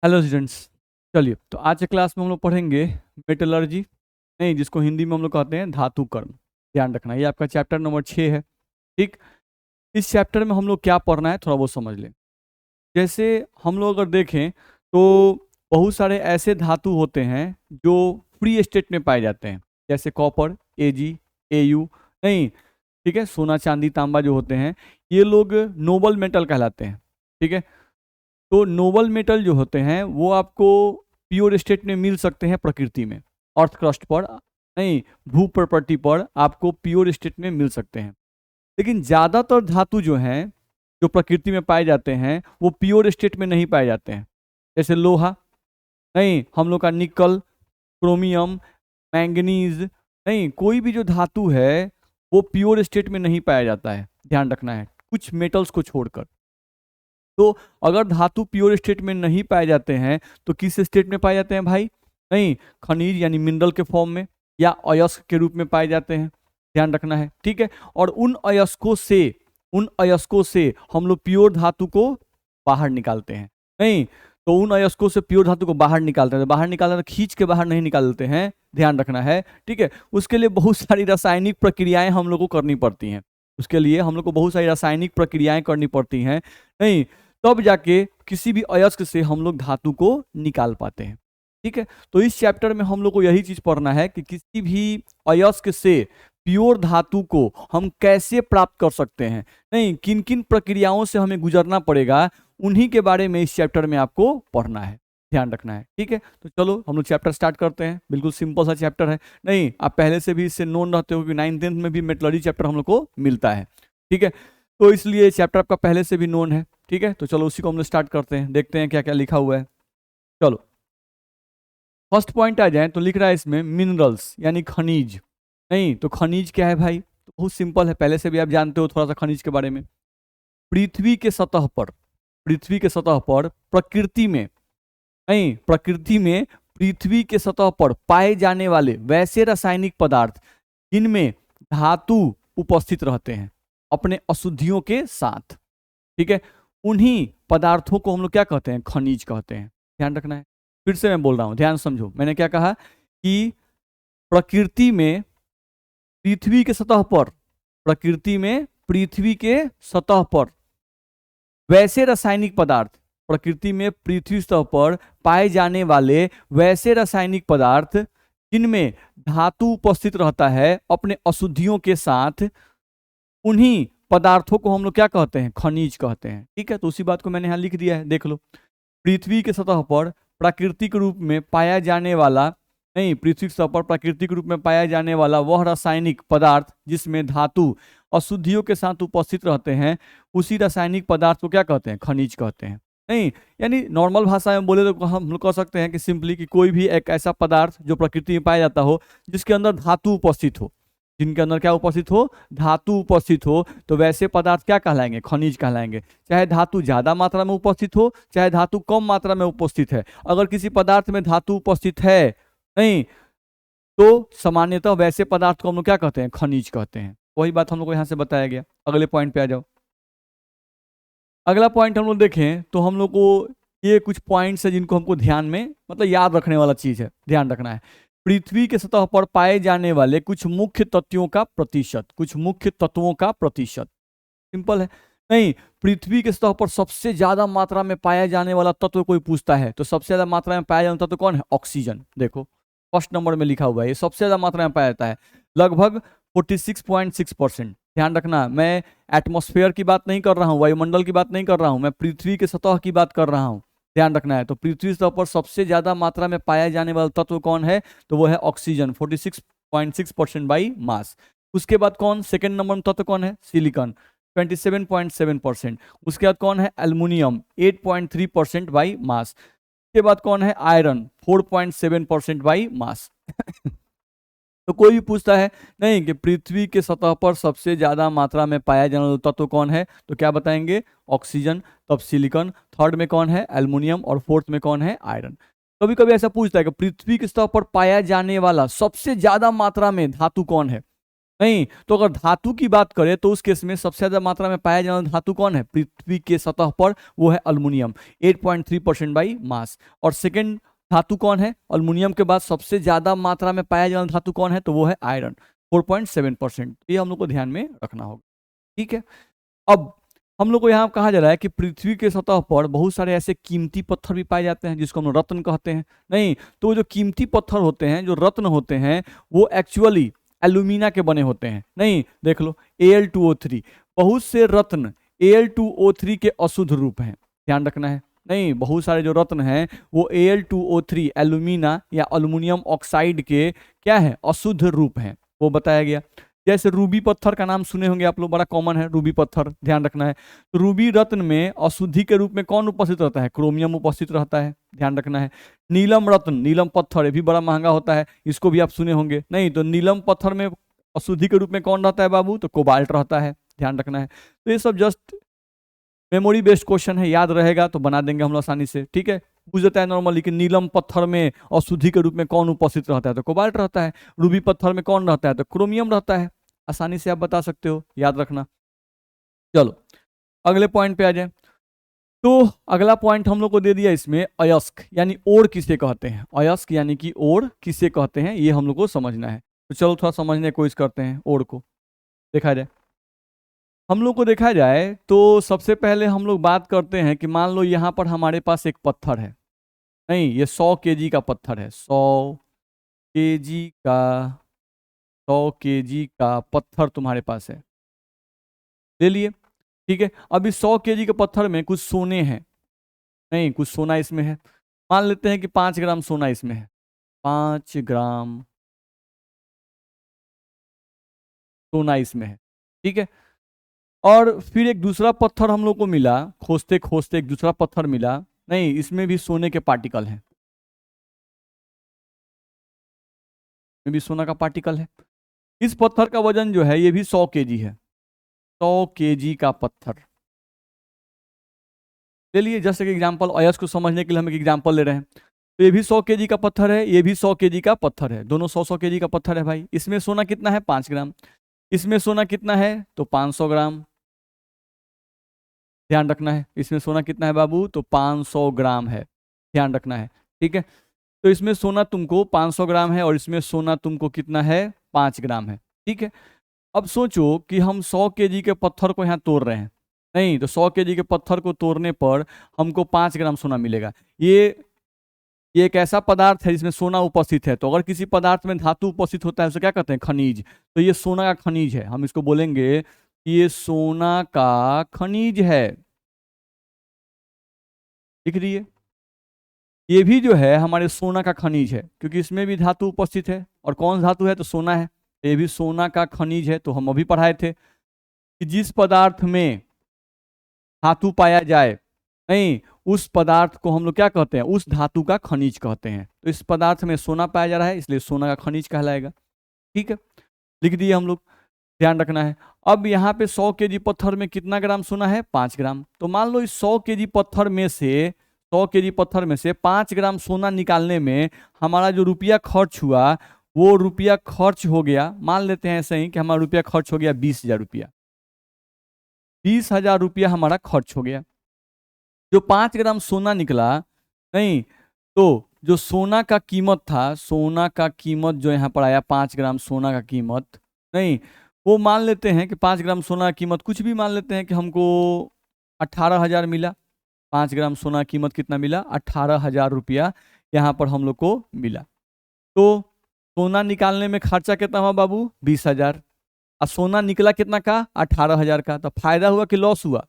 Hello students. चलिए, तो आज के क्लास में हम लोग पढ़ेंगे मेटलर्जी, नहीं जिसको हिंदी में हम लोग कहते हैं धातु कर्म। ध्यान रखना, ये आपका चैप्टर नंबर 6 है। ठीक, इस चैप्टर में हम लोग क्या पढ़ना है थोड़ा बहुत समझ लें। जैसे हम लोग अगर देखें तो बहुत सारे ऐसे धातु होते हैं जो फ्री स्टेट में पाए जाते हैं, जैसे कॉपर, एजी, एयू, नहीं, ठीक है, सोना चांदी तांबा जो होते हैं ये लोग नोबल मेटल कहलाते हैं। ठीक है, तो नोबल मेटल जो होते हैं वो आपको प्योर स्टेट में मिल सकते हैं प्रकृति में, अर्थ क्रस्ट पर, नहीं, भू प्रॉपर्टी पर आपको प्योर स्टेट में मिल सकते हैं। लेकिन ज़्यादातर धातु जो हैं जो प्रकृति में पाए जाते हैं वो प्योर स्टेट में नहीं पाए जाते हैं। जैसे लोहा, नहीं, हम लोग का निकल, क्रोमियम, मैंगनीज, नहीं, कोई भी जो धातु है वो प्योर स्टेट में नहीं पाया जाता है। ध्यान रखना है, कुछ मेटल्स को छोड़कर। तो अगर धातु प्योर स्टेट में नहीं पाए जाते हैं तो किस स्टेट में पाए जाते हैं भाई? नहीं, खनिज यानी मिनरल के फॉर्म में या अयस्क के रूप में पाए जाते हैं। ध्यान रखना है, ठीक है। और उन अयस्कों से हम लोग प्योर धातु को बाहर निकालते हैं। नहीं, तो उन अयस्कों से प्योर धातु को बाहर निकालते हैं, तो बाहर निकालना तो खींच के बाहर नहीं निकालते हैं। ध्यान रखना है, ठीक है। उसके लिए बहुत सारी रासायनिक प्रक्रियाएं हम लोग को करनी पड़ती हैं। उसके लिए हम लोग को बहुत सारी रासायनिक प्रक्रियाएं करनी पड़ती हैं, नहीं, तब जाके किसी भी अयस्क से हम लोग धातु को निकाल पाते हैं। ठीक है, तो इस चैप्टर में हम लोग को यही चीज पढ़ना है कि किसी भी अयस्क से प्योर धातु को हम कैसे प्राप्त कर सकते हैं, नहीं, किन किन प्रक्रियाओं से हमें गुजरना पड़ेगा, उन्हीं के बारे में इस चैप्टर में आपको पढ़ना है। ध्यान रखना है, ठीक है। तो चलो हम लोग चैप्टर स्टार्ट करते हैं। बिल्कुल सिंपल सा चैप्टर है, नहीं, आप पहले से भी इससे नोन रहते हो कि 9th-10th में भी मेटलर्जी चैप्टर हम लोग को मिलता है। ठीक है, तो इसलिए चैप्टर आपका पहले से भी नोन है। ठीक है, तो चलो उसी को हम लोग स्टार्ट करते हैं, देखते हैं क्या क्या लिखा हुआ है। चलो, फर्स्ट पॉइंट आ जाए तो लिख रहा है इसमें मिनरल्स यानी खनिज। नहीं, तो खनिज क्या है भाई? तो बहुत सिंपल है, पहले से भी आप जानते हो थोड़ा सा खनिज के बारे में। पृथ्वी के सतह पर, पृथ्वी के सतह पर प्रकृति में, नहीं, प्रकृति में पृथ्वी के सतह पर पाए जाने वाले वैसे रासायनिक पदार्थ जिनमें धातु उपस्थित रहते हैं अपने अशुद्धियों के साथ। ठीक है, उन्हीं पदार्थों को हम लोग क्या कहते हैं? खनिज कहते हैं। ध्यान रखना है, फिर से मैं बोल रहा हूं, ध्यान समझो। मैंने क्या कहा कि प्रकृति में पृथ्वी के सतह पर, प्रकृति में पृथ्वी के सतह पर वैसे रासायनिक पदार्थ, प्रकृति में पृथ्वी सतह पर पाए जाने वाले वैसे रासायनिक पदार्थ जिनमें धातु उपस्थित रहता है अपने अशुद्धियों के साथ, उन्हीं पदार्थों को हम लोग क्या कहते हैं? खनिज कहते हैं। ठीक है, तो उसी बात को मैंने यहाँ लिख दिया है, देख लो। पृथ्वी के सतह पर प्राकृतिक रूप में पाया जाने वाला, नहीं, पृथ्वी की सतह पर प्राकृतिक रूप में पाया जाने वाला वह रासायनिक पदार्थ जिसमें धातु अशुद्धियों के साथ उपस्थित रहते हैं, उसी रासायनिक पदार्थ को क्या कहते हैं? खनिज कहते हैं। नहीं, यानी नॉर्मल भाषा में बोले तो हम लोग कह सकते हैं कि सिंपली कि कोई भी एक ऐसा पदार्थ जो प्रकृति में पाया जाता हो जिसके अंदर धातु उपस्थित हो, जिनके अंदर क्या उपस्थित हो? धातु उपस्थित हो, तो वैसे पदार्थ क्या कहलाएंगे? खनिज कहलाएंगे। चाहे धातु ज्यादा मात्रा में उपस्थित हो, चाहे धातु कम मात्रा में उपस्थित है, अगर किसी पदार्थ में धातु उपस्थित है, नहीं, तो सामान्यतः वैसे पदार्थ को हम लोग क्या कहते हैं? खनिज कहते हैं। वही बात हम लोग को यहाँ से बताया गया। अगले पॉइंट पे आ जाओ। अगला पॉइंट हम लोग देखें तो हम लोग को ये कुछ पॉइंट्स है जिनको हमको ध्यान में, मतलब याद रखने वाला चीज है, ध्यान रखना है। पृथ्वी के सतह पर पाए जाने वाले कुछ मुख्य तत्वों का प्रतिशत, कुछ मुख्य तत्वों का प्रतिशत। सिंपल है, नहीं, पृथ्वी के सतह पर सबसे ज्यादा मात्रा में पाया जाने वाला तत्व कोई पूछता है तो सबसे ज्यादा मात्रा में पाया जाने वाला तत्व कौन है? ऑक्सीजन। देखो फर्स्ट नंबर में लिखा हुआ है, ये सबसे ज्यादा मात्रा में पाया जाता है, लगभग 46.6%। ध्यान रखना, मैं एटमॉस्फेयर की बात नहीं कर रहा हूँ, वायुमंडल की बात नहीं कर रहा हूँ, मैं पृथ्वी के सतह की बात कर रहा हूँ। ध्यान रखना है, तो पृथ्वी सतह पर सबसे ज्यादा मात्रा में पाया जाने वाला तत्व कौन है? तो वो है ऑक्सीजन, 46.6% बाई मास। उसके बाद कौन सेकेंड नंबर में तत्व कौन है? सिलिकॉन, 27.7%। उसके बाद कौन है? Aluminium, 8.3% by mass. उसके बाद कौन है? Iron, 4.7% by mass. तो कोई भी पूछता है नहीं कि पृथ्वी के सतह पर सबसे ज्यादा मात्रा में पाया जाने वाला तत्व कौन है, तो क्या बताएंगे? ऑक्सीजन, तब सिलिकॉन, थर्ड में कौन है? एल्युमिनियम, और फोर्थ में कौन है? आयरन। कभी कभी ऐसा पूछता है कि पृथ्वी के सतह पर पाया जाने वाला सबसे ज्यादा मात्रा में धातु कौन है, नहीं, तो अगर धातु की बात करें तो उस केस में सबसे ज्यादा मात्रा में पाया जाने वाला धातु कौन है पृथ्वी के सतह पर? वो है अल्मीनियम, 8.3% बाई मास। और सेकंड धातु कौन है? अल्मीनियम के बाद सबसे ज्यादा मात्रा में पाया जाने वाला धातु कौन है? तो वो है आयरन, 4.7%। ये हम लोग को ध्यान में रखना होगा, ठीक है। अब हम लोग को यहाँ कहा जा रहा है कि पृथ्वी के सतह पर बहुत सारे ऐसे कीमती पत्थर भी पाए जाते हैं जिसको हम लोग रत्न कहते हैं। नहीं, तो जो कीमती पत्थर होते हैं, जो रत्न होते हैं, वो एक्चुअली एल्यूमिना के बने होते हैं। नहीं, देख लो Al2O3, बहुत से रत्न Al2O3 के अशुद्ध रूप हैं, ध्यान रखना है। नहीं, बहुत सारे जो रत्न हैं वो Al2O3 एल्यूमिना या अल्युमिनियम ऑक्साइड के क्या है? अशुद्ध रूप हैं, वो बताया गया। जैसे रूबी पत्थर का नाम सुने होंगे आप लोग, बड़ा कॉमन है रूबी पत्थर, ध्यान रखना है। तो रूबी रत्न में अशुद्धि के रूप में कौन उपस्थित रहता है? क्रोमियम उपस्थित रहता है, ध्यान रखना है। नीलम रत्न, नीलम पत्थर, ये भी बड़ा महंगा होता है, इसको भी आप सुने होंगे। नहीं, तो नीलम पत्थर में अशुद्धि के रूप में कौन रहता है बाबू? तो कोबाल्ट रहता है, ध्यान रखना है। तो ये सब जस्ट मेमोरी बेस्ड क्वेश्चन है, याद रहेगा तो बना देंगे हम लोग आसानी से, ठीक है। पूछ देता है नॉर्मली कि नीलम पत्थर में अशुद्धि के रूप में कौन उपस्थित रहता है? तो कोबाल्ट रहता है। रूबी पत्थर में कौन रहता है? तो क्रोमियम रहता है। आसानी से आप बता सकते हो, याद रखना। चलो अगले पॉइंट पे आ जाए। तो अगला पॉइंट हम लोग को दे दिया इसमें, अयस्क यानी ओर किसे कहते हैं? अयस्क यानी कि ओर किसे कहते हैं, ये हम लोग को समझना है। तो चलो थोड़ा समझने की कोशिश करते हैं ओर को। देखा जाए, हम लोग को देखा जाए तो सबसे पहले हम लोग बात करते हैं कि मान लो यहाँ पर हमारे पास एक पत्थर है। नहीं, ये 100 केजी का पत्थर है, 100 केजी का 100 केजी का पत्थर तुम्हारे पास है, ले लिए, ठीक है। अब इस 100 केजी के पत्थर में कुछ सोने हैं, नहीं कुछ सोना इसमें है। मान लेते हैं कि 5 ग्राम सोना इसमें है, 5 ग्राम सोना इसमें है, ठीक है। और फिर एक दूसरा पत्थर हम लोग को मिला, खोजते खोजते एक दूसरा पत्थर मिला, नहीं इसमें भी सोने के पार्टिकल हैं, इसमें भी सोना का पार्टिकल है। इस पत्थर का वजन जो है ये भी 100 केजी है, 100 केजी का पत्थर ले लिए। जैसे कि एग्जाम्पल, अयस्क को समझने के लिए हम एक एग्जाम्पल ले रहे हैं। तो ये भी 100 केजी का पत्थर है, ये भी 100 केजी का पत्थर है, दोनों 100-100 केजी का पत्थर है भाई। इसमें सोना कितना है? 5 ग्राम। इसमें सोना कितना है? तो 500 ग्राम, ध्यान रखना है। इसमें सोना कितना है बाबू? तो 500 ग्राम है, ध्यान रखना है, ठीक है। तो इसमें सोना तुमको 500 ग्राम है और इसमें सोना तुमको कितना है? 5 ग्राम है, ठीक है। अब सोचो कि हम 100 केजी के पत्थर को यहाँ तोड़ रहे हैं। नहीं, तो 100 केजी के पत्थर को तोड़ने पर हमको 5 ग्राम सोना मिलेगा। ये एक ऐसा पदार्थ है जिसमें सोना उपस्थित है। तो अगर किसी पदार्थ में धातु उपस्थित होता है उसे क्या कहते हैं? खनिज। तो ये सोना का खनिज है, हम इसको बोलेंगे कि ये सोना का खनिज है, लिख रही है। ये भी जो है हमारे सोना का खनिज है, क्योंकि इसमें भी धातु उपस्थित है। और कौन धातु है? तो सोना है। ये भी सोना का खनिज है। तो हम अभी पढ़ाए थे कि जिस पदार्थ में धातु पाया जाए, नहीं उस पदार्थ को हम लोग क्या कहते हैं? उस धातु का खनिज कहते हैं। तो इस पदार्थ में सोना पाया जा रहा है, इसलिए सोना का खनिज कहलाएगा, ठीक है। लिख दिए हम लोग, ध्यान रखना है। अब यहाँ पे 100 केजी पत्थर में कितना ग्राम सोना है? 5 ग्राम। तो मान लो इस 100 केजी पत्थर में से 100 केजी पत्थर में से 5 ग्राम सोना निकालने में हमारा जो रुपया खर्च हुआ, वो रुपया खर्च हो गया, मान लेते हैं ऐसे ही कि हमारा रुपया खर्च हो गया 20,000 रुपया। 20,000 रुपया हमारा खर्च हो गया। जो 5 ग्राम सोना निकला, नहीं तो जो सोना का कीमत था, सोना का कीमत जो यहाँ पर आया 5 ग्राम सोना का कीमत, नहीं वो मान लेते हैं कि 5 ग्राम सोना का कीमत कुछ भी मान लेते हैं कि हमको 18,000 मिला। 5 ग्राम सोना की कीमत कितना मिला? 18,000 रुपया यहाँ पर हम लोग को मिला। तो सोना निकालने में खर्चा कितना हुआ बाबू? 20,000। और सोना निकला कितना का? 18,000 का। तो फायदा हुआ कि लॉस हुआ?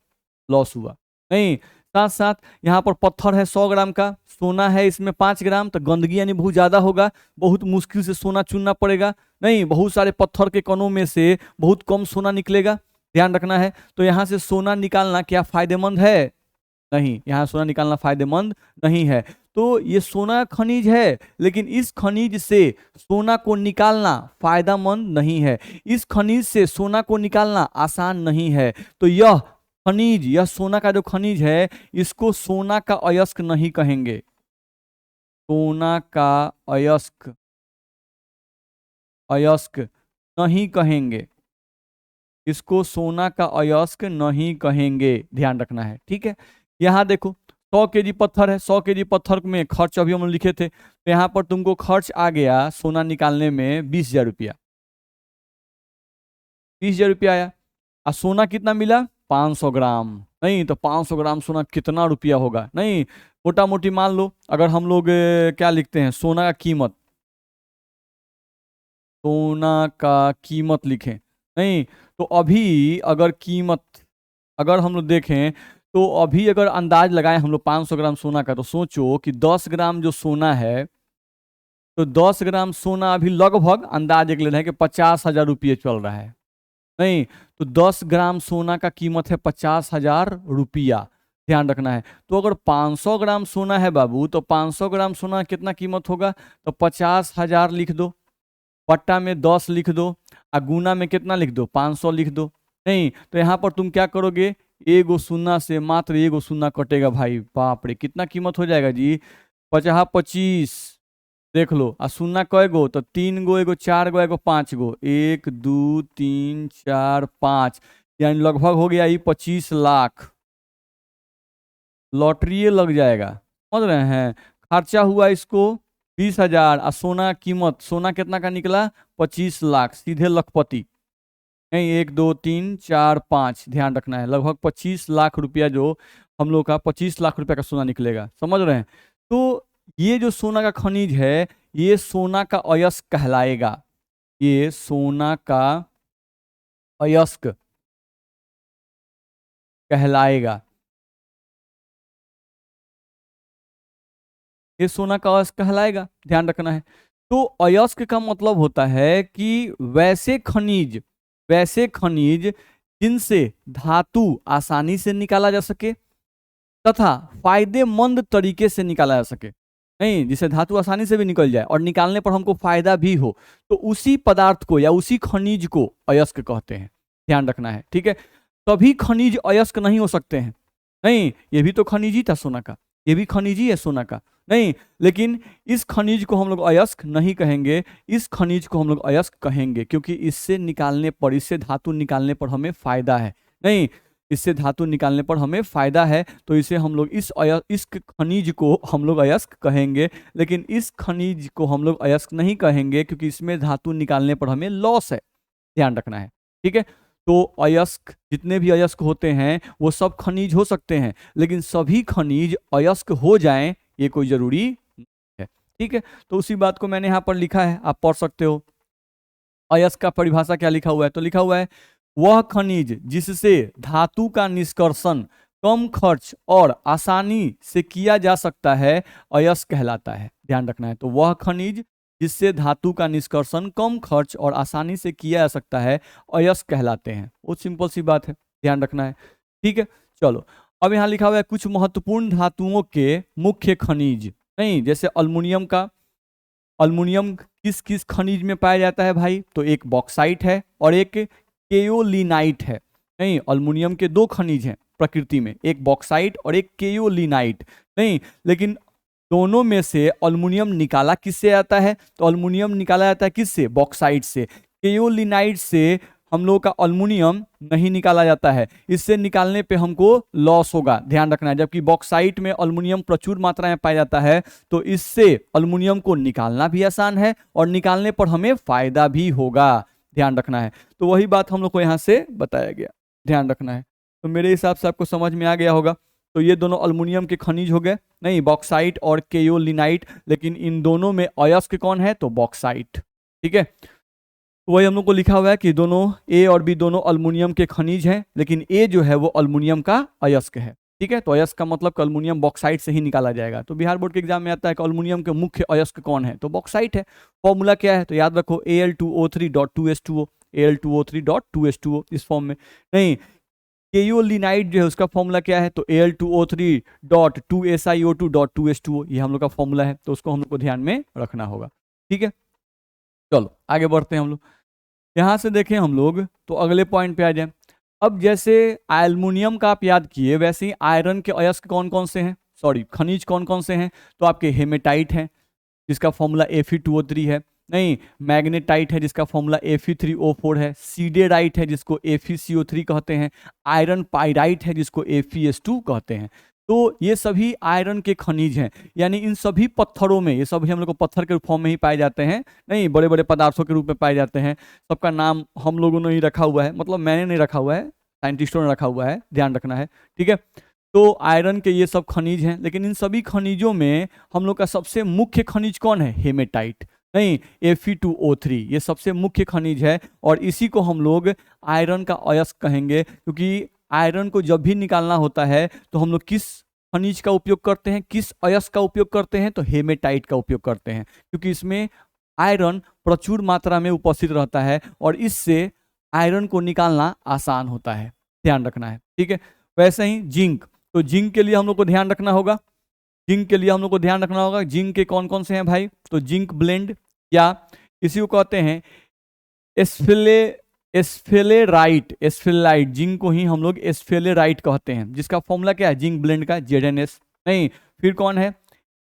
लॉस हुआ। नहीं, साथ साथ यहाँ पर पत्थर है 100 ग्राम का, सोना है इसमें 5 ग्राम, तो गंदगी यानी बहुत ज्यादा होगा, बहुत मुश्किल से सोना चुनना पड़ेगा। नहीं, बहुत सारे पत्थर के कणों में से बहुत कम सोना निकलेगा, ध्यान रखना है। तो यहाँ से सोना निकालना क्या फायदेमंद है? नहीं, यहाँ सोना निकालना फायदेमंद नहीं है। तो ये सोना खनिज है, लेकिन इस खनिज से सोना को निकालना फायदेमंद नहीं है। इस खनिज से सोना को निकालना आसान नहीं है। तो यह खनिज, यह सोना का जो खनिज है, इसको सोना का अयस्क नहीं कहेंगे। सोना का अयस्क, अयस्क नहीं कहेंगे, इसको सोना का अयस्क नहीं कहेंगे, ध्यान रखना है। ठीक है, यहाँ देखो 100 केजी पत्थर है, 100 केजी पत्थर में खर्च अभी हम लिखे थे, तो यहाँ पर तुमको खर्च आ गया सोना निकालने में 20,000 रुपया, 20,000 रुपया आया। और सोना कितना मिला? 500 ग्राम। नहीं तो 500 ग्राम सोना कितना रुपया होगा? नहीं, मोटा मोटी मान लो, अगर हम लोग क्या लिखते हैं, सोना का कीमत, सोना का कीमत लिखें, नहीं तो अभी अगर कीमत, अगर हम लोग देखें तो अभी अगर अंदाज लगाएं हम लोग 500 ग्राम सोना का, तो सोचो कि 10 ग्राम जो सोना है, तो 10 ग्राम सोना अभी लगभग अंदाज एक लेना है कि 50,000 रुपये चल रहा है। नहीं तो 10 ग्राम सोना का कीमत है 50,000 रुपया, ध्यान रखना है। तो अगर 500 ग्राम सोना है बाबू, तो 500 ग्राम सोना कितना कीमत होगा? तो 50,000 लिख दो, पट्टा में 10 लिख दो, और गुना में कितना लिख दो? 500 लिख दो। नहीं तो यहाँ पर तुम क्या करोगे, एगो शून्य से मात्र एगो शून्य कटेगा भाई, बाप रे कितना कीमत हो जाएगा जी, 50 25, देख लो। आ शून्य कय गो? तो 3 गो, एगो 4 गो, एगो 5 गो, 1 2 3 4 5, यानी लगभग हो गया ये 25 लाख, लॉटरी लग जाएगा, समझ रहे हैं। खर्चा हुआ इसको 20,000, और सोना कीमत, सोना कितना का निकला? 25 लाख, सीधे लखपति। नहीं 1 2 3 4 5, ध्यान रखना है, लगभग 25 लाख रुपया जो हम लोग का 25 लाख रुपया का सोना निकलेगा, समझ रहे हैं। तो ये जो सोना का खनिज है, ये सोना का अयस्क कहलाएगा, ये सोना का अयस्क कहलाएगा, ये सोना का अयस्क कहलाएगा, ध्यान रखना है। तो अयस्क का मतलब होता है कि वैसे खनिज जिनसे धातु आसानी से निकाला जा सके तथा फायदेमंद तरीके से निकाला जा सके। नहीं, जिसे धातु आसानी से भी निकल जाए और निकालने पर हमको फायदा भी हो, तो उसी पदार्थ को या उसी खनिज को अयस्क कहते हैं, ध्यान रखना है। ठीक है, सभी खनिज अयस्क नहीं हो सकते हैं। नहीं, ये भी तो खनिज ही था सोना का, ये भी खनिज ही है सोना का। नहीं, लेकिन इस खनिज को हम लोग अयस्क नहीं कहेंगे, इस खनिज को हम लोग अयस्क कहेंगे, क्योंकि इससे निकालने पर, इससे धातु निकालने पर हमें फायदा है। नहीं, इससे धातु निकालने पर हमें फायदा है, तो इसे हम लोग इस खनिज को हम लोग अयस्क कहेंगे। लेकिन इस खनिज को हम लोग अयस्क नहीं कहेंगे, क्योंकि इसमें धातु निकालने पर हमें लॉस है, ध्यान रखना है। ठीक है, तो अयस्क, जितने भी अयस्क होते हैं वो सब खनिज हो सकते हैं, लेकिन सभी खनिज अयस्क हो जाएं ये कोई जरूरी नहीं है। ठीक है, तो उसी बात को मैंने यहाँ पर लिखा है, आप पढ़ सकते हो। अयस्क का परिभाषा क्या लिखा हुआ है? तो लिखा हुआ है, वह खनिज जिससे धातु का निष्कर्षण कम खर्च और आसानी से किया जा सकता है अयस्क कहलाता है, ध्यान रखना है। तो वह खनिज जिससे धातु का निष्कर्षण कम खर्च और आसानी से किया जा सकता है अयस्क कहलाते हैं। बहुत सिंपल सी बात है, ध्यान रखना है। ठीक है, चलो अब यहाँ लिखा हुआ है कुछ महत्वपूर्ण धातुओं के मुख्य खनिज। नहीं, जैसे अल्मुनियम का, अल्मुनियम किस किस खनिज में पाया जाता है भाई? तो एक बॉक्साइट है और एक केओलिनाइट है। नहीं, अल्मुनियम के दो खनिज हैं प्रकृति में, एक बॉक्साइट और एक केओलिनाइट। नहीं, लेकिन दोनों में से अल्मुनियम निकाला किससे जाता है? तो अल्मुनियम निकाला जाता है किससे? बॉक्साइट से। केओलिनाइट से हम लोग का अल्मुनियम नहीं निकाला जाता है, इससे निकालने पे हमको लॉस होगा, ध्यान रखना है। जबकि बॉक्साइट में अल्मुनियम प्रचुर मात्रा में पाया जाता है, तो इससे अल्मुनियम को निकालना भी आसान है और निकालने पर हमें फायदा भी होगा, ध्यान रखना है। तो वही बात हम लोग को यहाँ से बताया गया, ध्यान रखना है। तो मेरे हिसाब से आपको समझ में आ गया होगा। तो ये दोनों अल्मुनियम के खनिज हो गए, नहीं बॉक्साइट और केओलिनाइट, लेकिन इन दोनों में अयस्क कौन है? तो बॉक्साइट। ठीक है, तो वही हम लोग को लिखा हुआ है कि दोनों ए और बी दोनों अल्मुनियम के खनिज हैं, लेकिन ए जो है वो अल्मुनियम का अयस्क है। ठीक है, तो अयस्क का मतलब कि अल्मुनियम बॉक्साइट से ही निकाला जाएगा। तो बिहार बोर्ड के एग्जाम में आता है कि अल्मुनियम के मुख्य अयस्क कौन है? तो बॉक्साइट है। फॉर्मूला क्या है? तो याद रखो Al2O3.2H2O, Al2O3.2H2O इस फॉर्म में। नहीं, केओलिनाइट जो है उसका फॉर्मूला क्या है? तो Al2O3.2SiO2.2H2O, ये हम लोग का फॉर्मूला है, तो उसको हम लोग को ध्यान में रखना होगा। ठीक है, चलो आगे बढ़ते हैं हम लोग। यहाँ से देखें हम लोग तो अगले पॉइंट पे आ जाए। अब जैसे एल्युमिनियम का आप याद किए, वैसे ही आयरन के अयस्क कौन कौन से हैं, सॉरी खनिज कौन कौन से हैं? तो आपके हेमेटाइट हैं जिसका फॉर्मूला Fe2O3 है। नहीं, मैग्नेटाइट है जिसका फॉर्मूला Fe3O4 है, सीडेराइट है जिसको FeCO3 कहते हैं, आयरन पाइराइट है जिसको FeS2 कहते हैं। तो ये सभी आयरन के खनिज हैं, यानी इन सभी पत्थरों में, ये सभी हम लोग को पत्थर के फॉर्म में ही पाए जाते हैं, नहीं बड़े बड़े पदार्थों के रूप में पाए जाते हैं। सबका नाम हम लोगों ने ही रखा हुआ है, मतलब मैंने नहीं रखा हुआ है, साइंटिस्टों ने रखा हुआ है, ध्यान रखना है, ठीक है। तो आयरन के ये सब खनिज हैं, लेकिन इन सभी खनिजों में हम लोग का सबसे मुख्य खनिज कौन है? हेमेटाइट, नहीं Fe2O3, ये सबसे मुख्य खनिज है और इसी को हम लोग आयरन का अयस्क कहेंगे, क्योंकि आयरन को जब भी निकालना होता है तो हम लोग किस खनिज का उपयोग करते हैं, किस अयस्क का उपयोग करते हैं? तो हेमेटाइट का उपयोग करते हैं, क्योंकि इसमें आयरन प्रचुर मात्रा में उपस्थित रहता है और इससे आयरन को निकालना आसान होता है, ध्यान रखना है, ठीक है। वैसे ही जिंक, तो जिंक के लिए हम लोग को ध्यान रखना होगा, जिंक के लिए हम लोग को ध्यान रखना होगा, जिंक के कौन कौन से हैं भाई? तो जिंक ब्लेंड, या इसी को कहते हैं एस्फेलेराइट, जिंक को ही हम लोग एस्फेलेराइट कहते हैं, जिसका फॉर्मूला क्या है? जिंक ब्लेंड का ZnS। नहीं, फिर कौन है?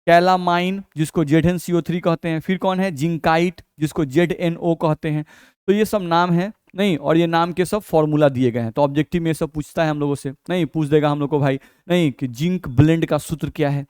कैलामाइन, जिसको ZnCO3 कहते हैं। फिर कौन है? जिंकाइट, जिसको ZnO कहते हैं। तो ये सब नाम है, नहीं, और ये नाम के सब फॉर्मूला दिए गए हैं। तो ऑब्जेक्टिव में सब पूछता है हम लोगों से, नहीं पूछ देगा हम लोग को भाई, नहीं कि जिंक ब्लेंड का सूत्र क्या है,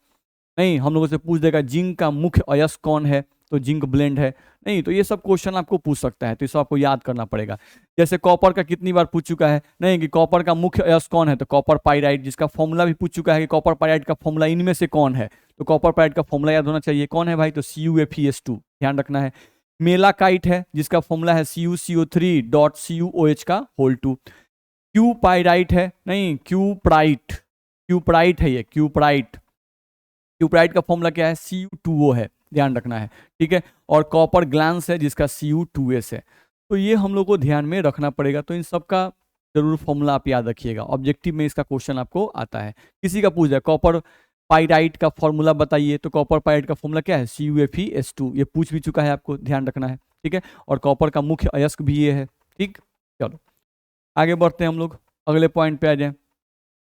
नहीं हम लोगों से पूछ देगा जिंक का मुख्य अयस्क कौन है, तो जिंक ब्लेंड है, नहीं। तो ये सब क्वेश्चन आपको पूछ सकता है, तो इसे आपको याद करना पड़ेगा। जैसे कॉपर का कितनी बार पूछ चुका है, नहीं कि कॉपर का मुख्य अयस्क कौन है, तो कॉपर पाइराइट, जिसका फॉर्मूला भी पूछ चुका है कि कॉपर पाइराइट का फॉर्मूला इनमें से कौन है, तो कॉपर पाइराइट का फॉर्मूला याद होना चाहिए, कौन है भाई? तो CuFeS2, ध्यान रखना है। मेलाकाइट है जिसका फॉर्मूला है CuCO3.CuOH2। क्यू पाइराइट है, नहीं क्यूप्राइट है ये, क्यूप्राइट का फॉर्मूला क्या है? Cu2O है, ध्यान रखना है, ठीक है। और कॉपर ग्लांस है जिसका Cu2S है। तो ये हम लोग को ध्यान में रखना पड़ेगा, तो इन सब का जरूर फॉर्मूला आप याद रखिएगा, ऑब्जेक्टिव में इसका क्वेश्चन आपको आता है। किसी का पूछ जाए कॉपर पाइराइट का फॉर्मूला बताइए, तो कॉपर पाइराइट का फॉर्मूला क्या है? CuFeS2, ये पूछ भी चुका है, आपको ध्यान रखना है, ठीक है। और कॉपर का मुख्य अयस्क भी ये है, ठीक। चलो आगे बढ़ते हैं हम लोग, अगले पॉइंट पे आ जाए।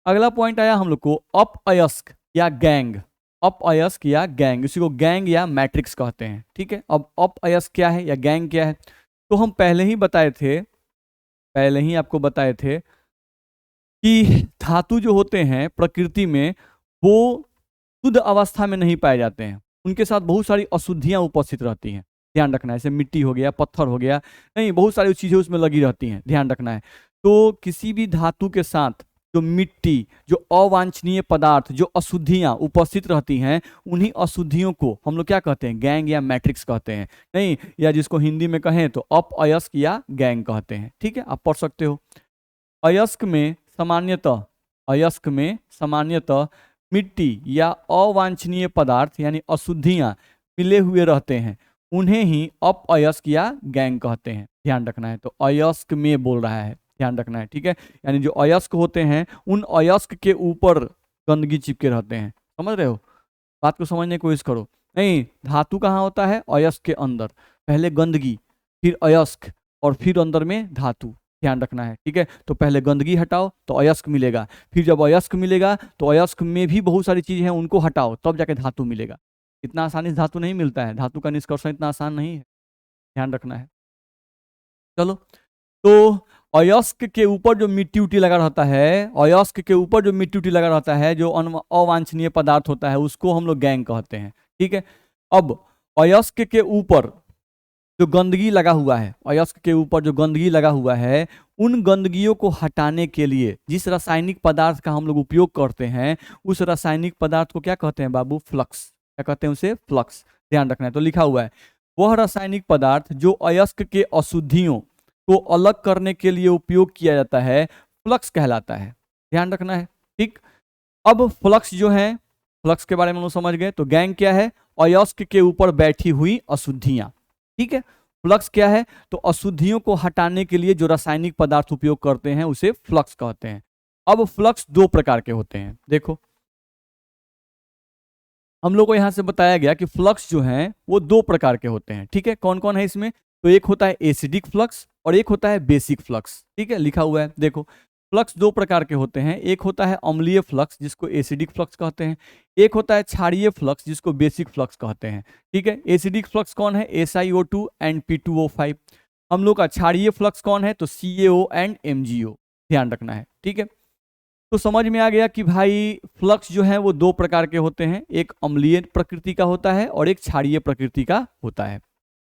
अगला पॉइंट आया हम लोग को अप अयस्क या गैंग, अप अयस्क या गैंग, इसी को गैंग या मैट्रिक्स कहते हैं, ठीक है। अब अप अयस्क क्या है या गैंग क्या है? तो हम पहले ही आपको बताए थे कि धातु जो होते हैं प्रकृति में वो शुद्ध अवस्था में नहीं पाए जाते हैं, उनके साथ बहुत सारी अशुद्धियां उपस्थित रहती हैं, ध्यान रखना है। जैसे मिट्टी हो गया, पत्थर हो गया, नहीं बहुत सारी चीजें उसमें लगी रहती हैं, ध्यान रखना है। तो किसी भी धातु के साथ जो मिट्टी, जो अवांछनीय पदार्थ, जो अशुद्धियां उपस्थित रहती हैं, उन्हीं अशुद्धियों को हम लोग क्या कहते हैं? गैंग या मैट्रिक्स कहते हैं, नहीं, या जिसको हिंदी में कहें तो अप अयस्क या गैंग कहते हैं, ठीक है। आप पढ़ सकते हो। अयस्क में सामान्यतः मिट्टी या अवांछनीय पदार्थ यानी अशुद्धियां मिले हुए रहते हैं, उन्हें ही अप अयस्क या गैंग कहते हैं, ध्यान रखना है। तो अयस्क में बोल रहा है, ध्यान रखना है, ठीक है। यानी जो अयस्क होते हैं उन अयस्क के ऊपर गंदगी चिपके रहते हैं, समझ रहे हो? बात को समझने की कोशिश करो। नहीं, धातु कहाँ होता है? अयस्क के अंदर, पहले गंदगी, फिर अयस्क, और फिर अंदर में धातु, ध्यान रखना है, ठीक है। तो पहले गंदगी हटाओ तो अयस्क मिलेगा, फिर जब अयस्क मिलेगा तो अयस्क में भी बहुत सारी चीजें हैं, उनको हटाओ तब जाके धातु मिलेगा। इतना आसानी से धातु नहीं मिलता है, धातु का निष्कर्षण इतना आसान नहीं है, ध्यान रखना है। चलो, तो अयस्क के ऊपर जो मिट्टी उट्टी लगा रहता है, जो अवांछनीय पदार्थ होता है, उसको हम लोग गैंग कहते हैं, ठीक है। अब अयस्क के ऊपर जो गंदगी लगा हुआ है, उन गंदगियों को हटाने के लिए जिस रासायनिक पदार्थ का हम लोग उपयोग करते हैं, उस रासायनिक पदार्थ को क्या कहते हैं बाबू? फ्लक्स। क्या कहते हैं उसे? फ्लक्स, ध्यान रखना है। तो लिखा हुआ है वह रासायनिक पदार्थ जो अयस्क के अशुद्धियों को अलग करने के लिए उपयोग किया जाता है, फ्लक्स कहलाता है, ध्यान रखना है, ठीक। अब फ्लक्स जो है, फ्लक्स के बारे में हम लोग समझ गए। तो गैंग क्या है? अयस्क के ऊपर बैठी हुई अशुद्धियां, ठीक है। फ्लक्स क्या है? तो अशुद्धियों को हटाने के लिए जो रासायनिक पदार्थ उपयोग करते हैं उसे फ्लक्स कहते हैं। अब फ्लक्स दो प्रकार के होते हैं, देखो हम लोग को यहां से बताया गया कि फ्लक्स जो है वो दो प्रकार के होते हैं, ठीक है। कौन कौन है इसमें? तो एक होता है एसिडिक फ्लक्स और एक होता है बेसिक फ्लक्स, ठीक है, लिखा हुआ है देखो। फ्लक्स दो प्रकार के होते हैं, एक होता है अम्लीय फ्लक्स जिसको एसिडिक फ्लक्स कहते हैं, एक होता है क्षारीय फ्लक्स जिसको बेसिक फ्लक्स कहते हैं। ठीक है, एसिडिक फ्लक्स कौन है? SiO2 and P2O5। हम लोग का क्षारीय फ्लक्स कौन है? तो CaO एंड MgO, ध्यान रखना है। ठीक है, तो समझ में आ गया कि भाई फ्लक्स जो है वो दो प्रकार के होते हैं, एक अम्लीय प्रकृति का होता है और एक क्षारीय प्रकृति का होता है।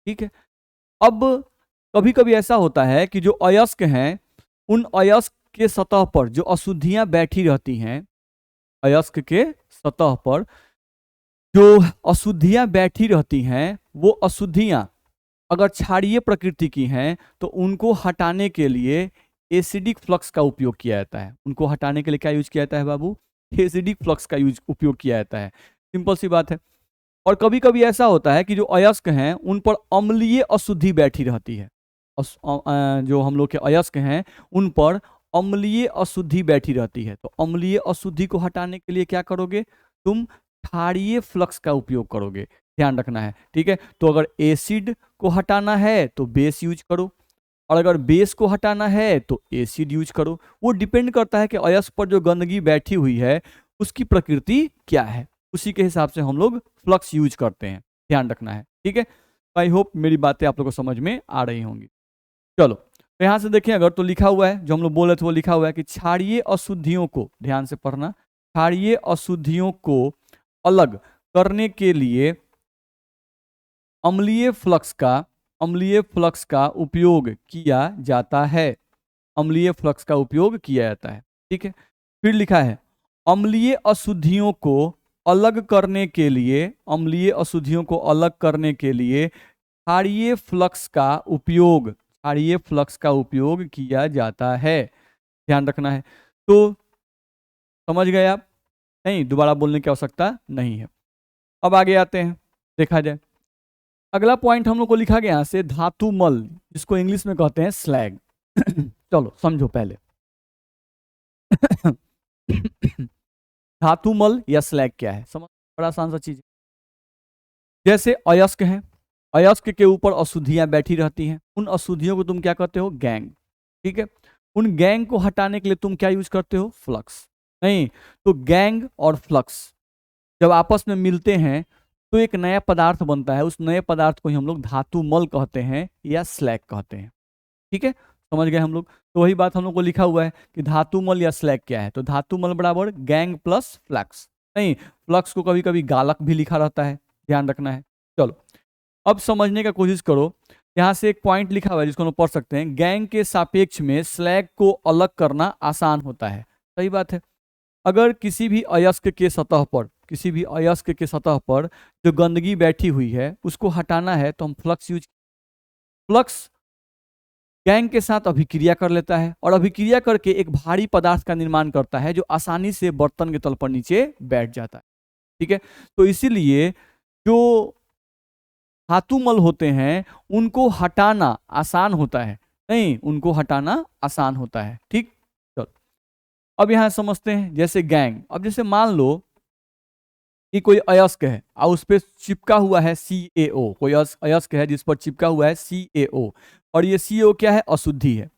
ठीक है, अब कभी कभी ऐसा होता है कि जो अयस्क हैं, उन अयस्क के सतह पर जो अशुद्धियां बैठी रहती हैं, अयस्क के सतह पर जो अशुद्धियां बैठी रहती हैं, वो अशुद्धियां अगर क्षारीय प्रकृति की हैं तो उनको हटाने के लिए एसिडिक फ्लक्स का उपयोग किया जाता है। उनको हटाने के लिए क्या यूज किया जाता है बाबू? एसिडिक फ्लक्स का उपयोग किया जाता है। सिंपल सी बात है। और कभी कभी ऐसा होता है कि जो अयस्क हैं उन पर अम्लीय अशुद्धि बैठी रहती है। जो हम लोग के अयस्क हैं उन पर अम्लीय अशुद्धि बैठी रहती है, तो अम्लीय अशुद्धि को हटाने के लिए क्या करोगे? तुम क्षारीय फ्लक्स का उपयोग करोगे, ध्यान रखना है। ठीक है, तो अगर एसिड को हटाना है तो बेस यूज करो, और अगर बेस को हटाना है तो एसिड यूज करो। वो डिपेंड करता है कि अयस्क पर जो गंदगी बैठी हुई है उसकी प्रकृति क्या है, उसी के हिसाब से हम लोग फ्लक्स यूज करते हैं, ध्यान रखना है। ठीक है, आई होप मेरी बातें आप लोगों को समझ में आ रही होंगी। चलो, तो यहां से देखें, अगर तो लिखा हुआ है, जो हम लोग बोल रहे थे वो लिखा हुआ है कि क्षारीय अशुद्धियों को, ध्यान से पढ़ना, क्षारीय अशुद्धियों को अलग करने के लिए अम्लीय फ्लक्स का उपयोग किया जाता है। अम्लीय फ्लक्स का उपयोग किया जाता है। ठीक है, फिर लिखा है अम्लीय अशुद्धियों को अलग करने के लिए, अम्लीय अशुद्धियों को अलग करने के लिए क्षारीय फ्लक्स का उपयोग, क्षारीय फ्लक्स का उपयोग किया जाता है, ध्यान रखना है। तो समझ गए आप? नहीं, दोबारा बोलने की आवश्यकता नहीं है। अब आगे आते हैं, देखा जाए अगला पॉइंट हम लोग को लिखा गया यहाँ से धातु मल, जिसको इंग्लिश में कहते हैं स्लैग। चलो समझो पहले। धातु मल या स्लैग क्या है, समझ, बड़ा आसान सा चीज। जैसे अयस्क है, अयस्क के ऊपर अशुद्धियां बैठी रहती हैं, उन अशुद्धियों को तुम क्या कहते हो? गैंग। ठीक है, उन गैंग को हटाने के लिए तुम क्या यूज करते हो? फ्लक्स। नहीं, तो गैंग और फ्लक्स जब आपस में मिलते हैं तो एक नया पदार्थ बनता है, उस नए पदार्थ को ही हम लोग धातु मल कहते हैं या स्लैग कहते हैं। ठीक है, समझ गए हम लोग? तो वही बात हम लोग को लिखा हुआ है कि धातु मल या स्लैग क्या है, तो धातु मल बराबर गैंग प्लस फ्लक्स। नहीं, फ्लक्स को कभी कभी गालक भी लिखा रहता है, ध्यान रखना है। चलो, अब समझने का कोशिश करो। यहाँ से एक पॉइंट लिखा हुआ है जिसको हम पढ़ सकते हैं, गैंग के सापेक्ष में स्लैग को अलग करना आसान होता है। सही बात है। अगर किसी भी अयस्क के सतह पर, किसी भी अयस्क के सतह पर जो गंदगी बैठी हुई है उसको हटाना है तो हम फ्लक्स यूज, फ्लक्स गैंग के साथ अभिक्रिया कर लेता है और अभिक्रिया करके एक भारी पदार्थ का निर्माण करता है जो आसानी से बर्तन के तल पर नीचे बैठ जाता है। ठीक है, तो इसीलिए जो धातुमल होते हैं उनको हटाना आसान होता है। नहीं, उनको हटाना आसान होता है। ठीक, चलो अब यहां समझते हैं। जैसे गैंग, अब जैसे मान लो कि कोई अयस्क है और उस पर चिपका हुआ है CaO, कोई अयस्क है जिस पर चिपका हुआ है CaO, और ये CaO क्या है? अशुद्धि है।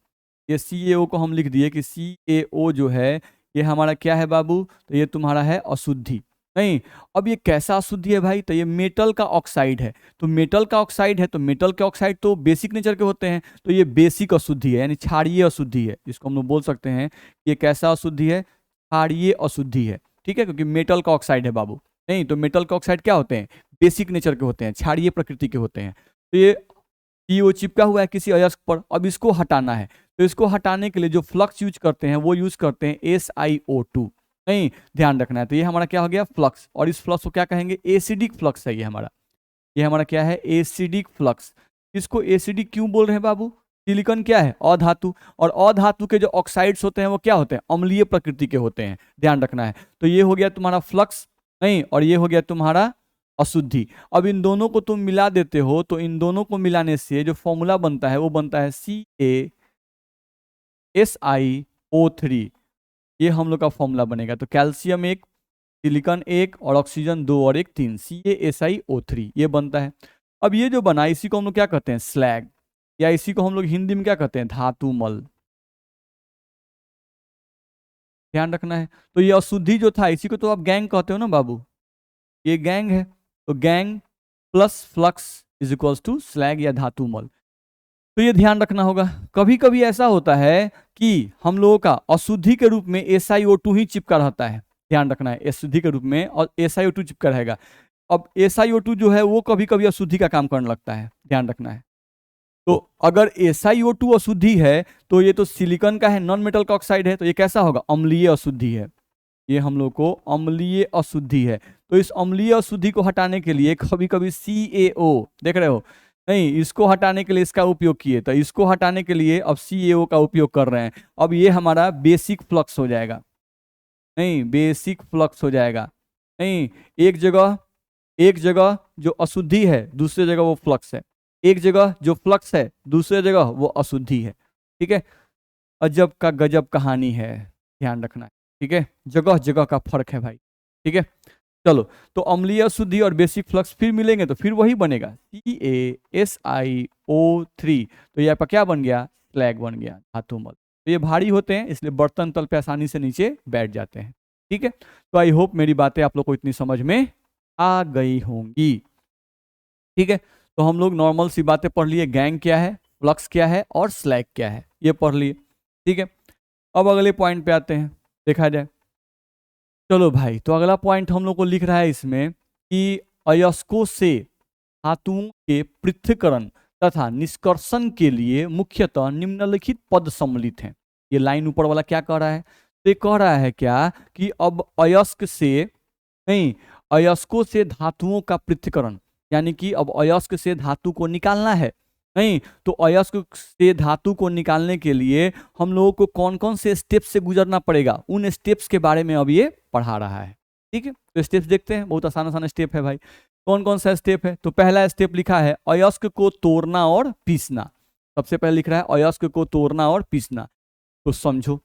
ये CaO को हम लिख दिए कि CaO जो है ये हमारा क्या है बाबू? तो ये तुम्हारा है अशुद्धि। नहीं, अब ये कैसा अशुद्धि है भाई? तो ये मेटल का ऑक्साइड है। तो मेटल का ऑक्साइड है, तो मेटल के ऑक्साइड तो बेसिक नेचर के होते हैं, तो ये बेसिक अशुद्धि है, यानी क्षारीय अशुद्धि है, जिसको हम लोग बोल सकते हैं ये कैसा अशुद्धि है? क्षारीय अशुद्धि है। ठीक है, क्योंकि मेटल का ऑक्साइड है बाबू। नहीं, तो मेटल का ऑक्साइड क्या होते हैं? बेसिक नेचर के होते हैं, क्षारीय प्रकृति के होते हैं। तो ये CaO चिपका हुआ है किसी अयस्क पर, अब इसको हटाना है, तो इसको हटाने के लिए जो फ्लक्स यूज करते हैं वो यूज करते हैं SiO2। नहीं, ध्यान रखना है। तो ये हमारा क्या हो गया? फ्लक्स। और इस फ्लक्स को क्या कहेंगे? एसिडिक फ्लक्स है ये हमारा। ये हमारा क्या है? Acidic flux. इसको एसिडिक क्यों बोल रहे हैं बाबू? सिलिकॉन क्या है? अधातु, और अधातु के जो ऑक्साइड्स होते हैं वो क्या होते हैं? अम्लीय प्रकृति के होते हैं, ध्यान रखना है। तो ये हो गया तुम्हारा फ्लक्स, नहीं, और ये हो गया तुम्हारा अशुद्धि। अब इन दोनों को तुम मिला देते हो, तो इन दोनों को मिलाने से जो फॉर्मूला बनता है वो बनता है CaSiO3। ये हम लोग का फॉर्मूला बनेगा। तो कैल्शियम 1, सिलिकॉन 1 और ऑक्सीजन 2 और 1 3, CaSiO3 ये बनता है। अब ये जो बना इसी को हम लोग क्या कहते हैं? स्लैग, या इसी को हम लोग हिंदी में क्या कहते हैं? धातु मल। ध्यान रखना है। तो ये अशुद्धि जो था इसी को तो आप गैंग कहते हो ना बाबू, ये गैंग है। तो gangue plus flux is equals to slag या धातु मल। तो ये ध्यान रखना होगा। कभी कभी ऐसा होता है कि हम लोगों का अशुद्धि के रूप में SiO2 ही चिपका रहता है, ध्यान रखना है, अशुद्धि के रूप में और SiO2 चिपका रहेगा। अब SiO2 जो है वो कभी कभी अशुद्धि का काम करने लगता है, ध्यान रखना है। तो अगर SiO2 अशुद्धि है तो ये तो सिलिकॉन का है, नॉन मेटल का ऑक्साइड है, तो ये कैसा होगा, अम्लीय अशुद्धि है। ये हम लोग को अम्लीय अशुद्धि है। तो इस अम्लीय अशुद्धि को हटाने के लिए कभी कभी CaO, देख रहे हो, नहीं इसको हटाने के लिए इसका उपयोग किए, तो इसको हटाने के लिए अब CaO का उपयोग कर रहे हैं। अब ये हमारा बेसिक फ्लक्स हो जाएगा, नहीं बेसिक फ्लक्स हो जाएगा, नहीं एक जगह जो अशुद्धि है दूसरी जगह वो फ्लक्स है, एक जगह जो फ्लक्स है दूसरी जगह वो अशुद्धि है। ठीक है, अजब का गजब कहानी है, ध्यान रखना है। ठीक है, जगह जगह का फर्क है भाई। ठीक है, चलो, तो अम्लीय अशुद्धि और बेसिक फ्लक्स फिर मिलेंगे तो फिर वही बनेगा CaSiO3। तो ये आपका क्या बन गया, स्लैग बन गया, धातु मल। तो ये भारी होते हैं इसलिए बर्तन तल पे आसानी से नीचे बैठ जाते हैं। ठीक है, तो आई होप मेरी बातें आप लोग को इतनी समझ में आ गई होंगी। ठीक है, तो हम लोग नॉर्मल सी बातें पढ़ लिए, गैंग क्या है, फ्लक्स क्या है और स्लैग क्या है, ये पढ़ लिए। ठीक है, अब अगले पॉइंट पे आते हैं, देखा जाए। चलो भाई, तो अगला पॉइंट हम लोग को लिख रहा है इसमें कि अयस्कों से धातुओं के पृथक्करण तथा निष्कर्षण के लिए मुख्यतः निम्नलिखित पद सम्मिलित हैं। ये लाइन ऊपर वाला क्या कह रहा है, तो ये कह रहा है क्या कि अब अयस्क से, नहीं, अयस्कों से धातुओं का पृथक्करण, यानी कि अब अयस्क से धातु को निकालना है, नहीं, तो अयस्क से धातु को निकालने के लिए हम लोगों को कौन कौन से स्टेप से गुजरना पड़ेगा, उन स्टेप्स के बारे में अब ये पढ़ा रहा है। ठीक है, तो स्टेप्स देखते हैं, बहुत आसान आसान स्टेप है भाई। कौन कौन सा स्टेप है, तो पहला स्टेप लिखा है अयस्क को तोड़ना और पीसना। सबसे पहले लिख रहा है अयस्क को तोड़ना और पीसना। तो समझो,